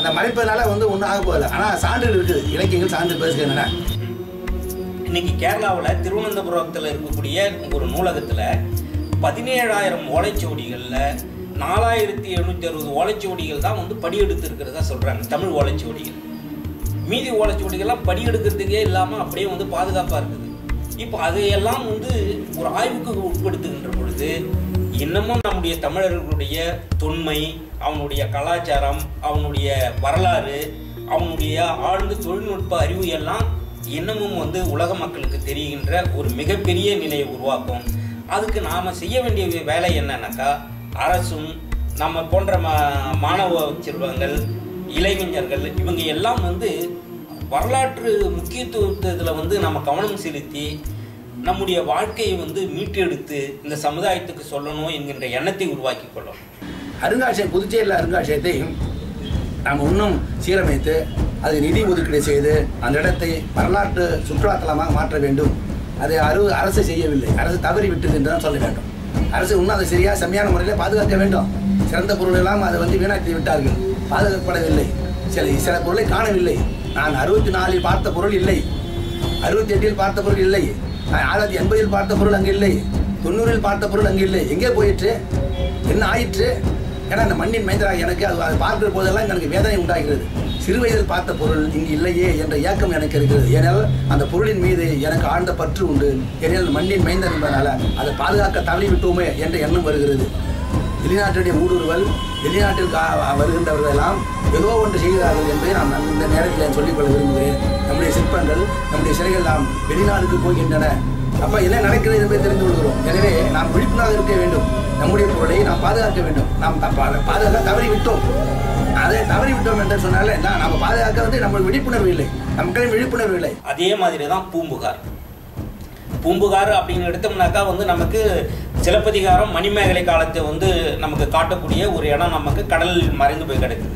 அந்த மறைப்பதனால வந்து ஒன்றும் ஆக போகல. ஆனால் சான்றுகள் இருக்குது, இலக்கியங்கள் சான்று பேசுகின்றன. இன்னைக்கு கேரளாவில் திருவனந்தபுரத்தில் இருக்கக்கூடிய ஒரு நூலகத்தில் 17,000 ஓலைச்சுவடிகளில் 4,760 ஓலைச்சுவடிகள் தான் வந்து படியெடுத்து இருக்கிறதா சொல்கிறாங்க, தமிழ் ஓலைச்சுவடிகள். மீதி ஓலைச்சுவடிகள்லாம் படியெடுக்கிறதுக்கே இல்லாமல் அப்படியே வந்து பாதுகாப்பாக இருக்குது. இப்போ அதையெல்லாம் வந்து ஒரு ஆய்வுக்கு உட்படுத்துகின்ற பொழுது இன்னமும் நம்முடைய தமிழர்களுடைய தொன்மை, அவனுடைய கலாச்சாரம், அவனுடைய வரலாறு, அவனுடைய ஆழ்ந்த தொழில்நுட்ப அறிவு எல்லாம் இன்னமும் வந்து உலக மக்களுக்கு தெரிகின்ற ஒரு மிகப்பெரிய நிலையை உருவாக்கும். அதுக்கு நாம் செய்ய வேண்டிய வேலை என்னன்னாக்கா, அரசும் நம்ம போன்ற மாணவ செல்வங்கள், இளைஞர்கள் இவங்க எல்லாம் வந்து வரலாற்று முக்கியத்துவத்தில் வந்து நம்ம கவனம் செலுத்தி நம்முடைய வாழ்க்கையை வந்து மீட்டெடுத்து இந்த சமுதாயத்துக்கு சொல்லணும் என்கின்ற எண்ணத்தை உருவாக்கி கொள்ளணும். அருங்காட்சியகம், புதுச்சேரியில் அருங்காட்சியகத்தை நாம் இன்னும் சீரமைத்து அது நிதி ஒதுக்கீடு செய்து அந்த இடத்தை வரலாற்று சுற்றுலாத்தலமாக மாற்ற வேண்டும். அதை அரசு செய்யவில்லை, அரசு தவறி விட்டது என்று தான் சொல்ல வேண்டும். அரசு இன்னும் அதை சரியாக செம்மையான முறையில் பாதுகாக்க வேண்டும். சிறந்த பொருள் எல்லாம் அதை வந்து வீணாக்கி விட்டார்கள், பாதுகாக்கப்படவில்லை. சில பொருளை காணவில்லை. நான் 64 பார்த்த பொருள் இல்லை, 68 பார்த்த பொருள் இல்லை, 1980 பார்த்த பொருள் அங்கே இல்லை, 90 பார்த்த பொருள் அங்கே இல்லை. எங்கே போயிற்று, என்ன ஆயிற்று? ஏன்னா அந்த மண்ணின் மைந்தராக எனக்கு அதை பார்க்கிற போதெல்லாம் எனக்கு வேதனை உண்டாகிறது. சிறு வயதில் பார்த்த பொருள் இங்கு இல்லையே என்ற ஏக்கம் எனக்கு இருக்கிறது. ஏனால் அந்த பொருளின் மீது எனக்கு ஆழ்ந்த பற்று உண்டு. ஏனால் மண்ணின் மைந்தன் என்பதனால அதை பாதுகாக்க தவறிவிட்டோமே என்ற எண்ணம் வருகிறது. வெளிநாட்டுடைய ஊடுருவல், வெளிநாட்டில் வருகின்றவர்கள் எல்லாம் ஏதோ ஒன்று செய்கிறார்கள் என்பதை நாம் இந்த நேரத்தில் சொல்லிக்கொள்ள விரும்புகிறேன். நம்முடைய சிற்பங்கள், நம்முடைய சிலைகள் நாம் வெளிநாடுக்கு போகின்றன. அப்போ என்ன நடக்கிறது என்பதை தெரிந்து கொள்கிறோம். எனவே நாம் விழிப்புணர்வாக இருக்க வேண்டும். நம்முடைய பொருளை நாம் பாதுகாக்க வேண்டும். நாம் பாதுகாக்க தவறிவிட்டோம். அதை தவறிவிட்டோம் என்று சொன்னால நம்ம பாதுகாக்க வந்து நம்மளுக்கு விழிப்புணர்வு இல்லை, நமக்கு விழிப்புணர்வு இல்லை. அதே மாதிரி தான் பூம்புகார். பூம்புகார் அப்படின்னு எடுத்தோம்னாக்கா வந்து நமக்கு சிலப்பதிகாரம், மணிமேகலை காலத்தை வந்து நமக்கு காட்டக்கூடிய ஒரு இடம் நமக்கு கடலில் மறைந்து போய் கிடக்குது.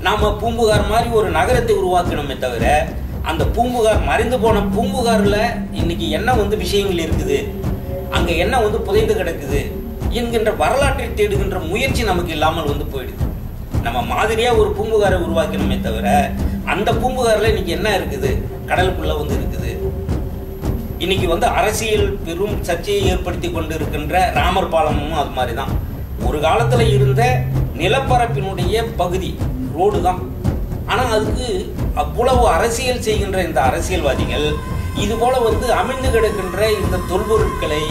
நாம் பூம்புகார் மாதிரி ஒரு நகரத்தை உருவாக்கணுமே தவிர அந்த பூம்புகார், மறைந்து போன பூம்புகாரில் இன்னைக்கு என்ன வந்து விஷயங்கள் இருக்குது, அங்கே என்ன வந்து புதைந்து கிடக்குது என்கின்ற வரலாற்றை தேடுகின்ற முயற்சி நமக்கு இல்லாமல் வந்து போயிடுது. நம்ம மாதிரியாக ஒரு பூம்புகாரை உருவாக்கணுமே தவிர அந்த பூம்புகாரில் இன்னைக்கு என்ன இருக்குது, கடலுக்குள்ளே வந்து இருக்குது. இன்னைக்கு வந்து அரசியல் பெரும் சர்ச்சையை ஏற்படுத்தி கொண்டு இருக்கின்ற ராமர் பாலமும் அது மாதிரி தான். ஒரு காலத்தில் இருந்த நிலப்பரப்பினுடைய பகுதி ரோடு தான். ஆனால் அதுக்கு அவ்வளவு அரசியல் செய்கின்ற இந்த அரசியல்வாதிகள் இது போல வந்து அமிழ்ந்து கிடக்கின்ற இந்த தொல்பொருட்களை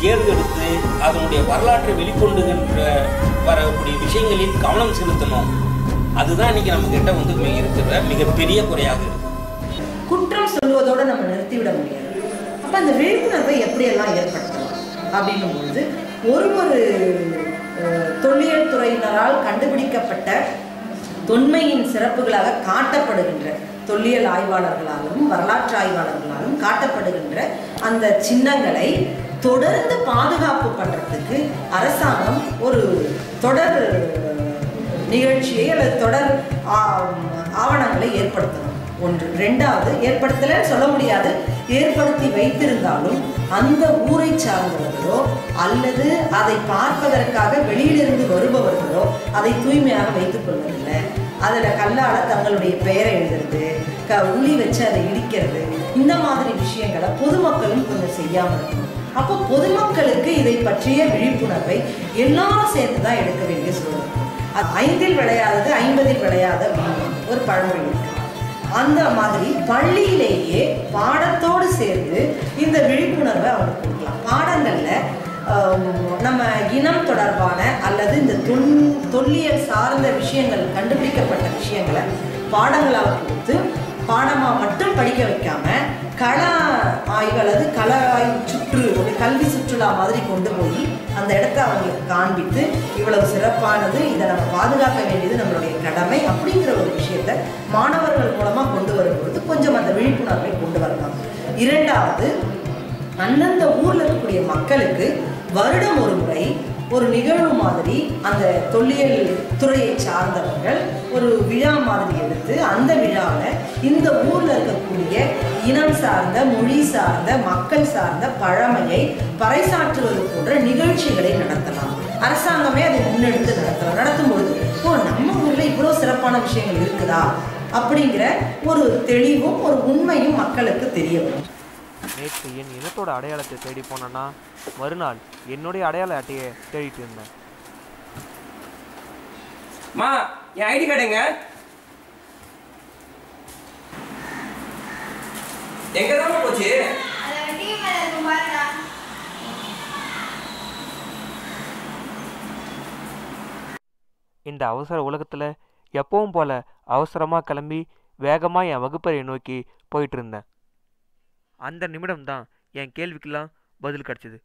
தேர்ந்தெடுத்து அதனுடைய வரலாற்றை வெளிக்கொண்டுகின்ற வரக்கூடிய விஷயங்களில் கவனம் செலுத்தணும். அதுதான் இன்னைக்கு நம்ம கிட்ட வந்து இருக்கிற மிகப்பெரிய குறையாக இருக்கு. குற்றம் சொல்வதோடு நம்ம நிறுத்திவிட முடியாது. அப்போ அந்த விழிப்புணர்வை எப்படியெல்லாம் ஏற்படுத்தலாம் அப்படின்னும் பொழுது ஒரு தொல்லியல் துறையினரால் கண்டுபிடிக்கப்பட்ட தொன்மையின் சிறப்புகளாக காட்டப்படுகின்ற தொல்லியல் ஆய்வாளர்களாலும் வரலாற்று ஆய்வாளர்களாலும் காட்டப்படுகின்ற அந்த சின்னங்களை தொடர்ந்து பாதுகாப்பு பண்ணுறதுக்கு அரசாங்கம் ஒரு தொடர் நிகழ்ச்சியை அல்லது தொடர் ஆவணங்களை ஏற்படுத்தணும். ஒன்று. ரெண்டாவது, ஏற்படுத்தலைன்னு சொல்ல முடியாது, ஏற்படுத்தி வைத்திருந்தாலும் அந்த ஊரை சார்ந்தவர்களோ அல்லது அதை பார்ப்பதற்காக வெளியிலிருந்து வருபவர்களோ அதை தூய்மையாக வைத்துக் கொள்வதில்லை. அதில் கல்லால் தங்களுடைய பெயரை எழுதுறது, உளி வச்சு அதை இடிக்கிறது, இந்த மாதிரி விஷயங்களை பொதுமக்களும் கொஞ்சம் செய்யாமல் இருக்கணும். அப்போ பொதுமக்களுக்கு இதை பற்றிய விழிப்புணர்வை எல்லாரும் சேர்த்து தான் எடுக்க வேண்டிய சூழல். அது 5இல் விளையாதது 50இல் விளையாத ஒரு பழமொழி இருக்கு. அந்த மாதிரி பள்ளியிலேயே பாடத்தோடு சேர்ந்து இந்த விழிப்புணர்வை அவங்களுக்கு கொடுக்கலாம். பாடங்களில் நம்ம இனம் தொடர்பான அல்லது இந்த தொல்லியல் சார்ந்த விஷயங்கள், கண்டுபிடிக்கப்பட்ட விஷயங்களை பாடங்களாக கொடுத்து பாடமாக மட்டும் படிக்க வைக்காம கள ஆய்வு அல்லது கள ஆய்வு சுற்று, ஒரு கல்வி சுற்றுலா மாதிரி கொண்டு போய் அந்த இடத்த அவங்களுக்கு காண்பித்து இவ்வளவு சிறப்பானது, இதை நம்ம பாதுகாக்க வேண்டியது நம்மளுடைய கடமை அப்படிங்கிற ஒரு விஷயத்தை மாணவர்கள் மூலமாக கொண்டு வரும்பொழுது கொஞ்சம் அந்த விழிப்புணர்வை கொண்டு வரலாம். இரண்டாவது, அந்தந்த ஊரில் இருக்கக்கூடிய மக்களுக்கு வருடம் ஒரு முறை ஒரு நிகழ்வு மாதிரி அந்த தொல்லியல் துறையை சார்ந்தவர்கள் ஒரு விழா மாதிரி எடுத்து அந்த விழாவில் இந்த ஊரில் இருக்கக்கூடிய இனம் சார்ந்த, மொழி சார்ந்த, மக்கள் சார்ந்த பழமையை பறைசாற்றுவது போன்ற நிகழ்ச்சிகளை நடத்தலாம். அரசாங்கமே அதை முன்னெடுத்து நடத்தலாம். நடத்தும்பொழுது நம்ம ஊரில் இவ்வளோ சிறப்பு சிறப்பான விஷயங்கள் இருக்குதா அப்படிங்கிற ஒரு தெளிவும் ஒரு உண்மையும் மக்களுக்கு தெரிய வரும். நேற்று என் இனத்தோட அடையாளத்தை தேடி போனேன்னா மறுநாள் என்னுடைய அடையாள அட்டையை தேடிட்டு இருந்தேன். மா, என் ஐடி கார்டுங்க எங்கதான் போச்சு? இந்த அவசர உலகத்துல எப்பவும் போல அவசரமா கிளம்பி வேகமா என் வகுப்பறையை நோக்கி போயிட்டு இருந்தேன். அந்த நிமிடம்தான் என் கேள்விக்கெல்லாம் பதில் கிடைச்சிது.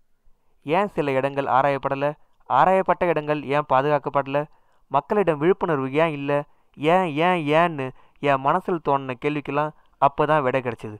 ஏன் சில இடங்கள் ஆராயப்படலை, ஆராயப்பட்ட இடங்கள் ஏன் பாதுகாக்கப்படலை, மக்களிடம் விழிப்புணர்வு ஏன் இல்லை, ஏன்னு என் மனசில் தோணின கேள்விக்கெல்லாம் அப்போதான் விடை கிடைச்சிது.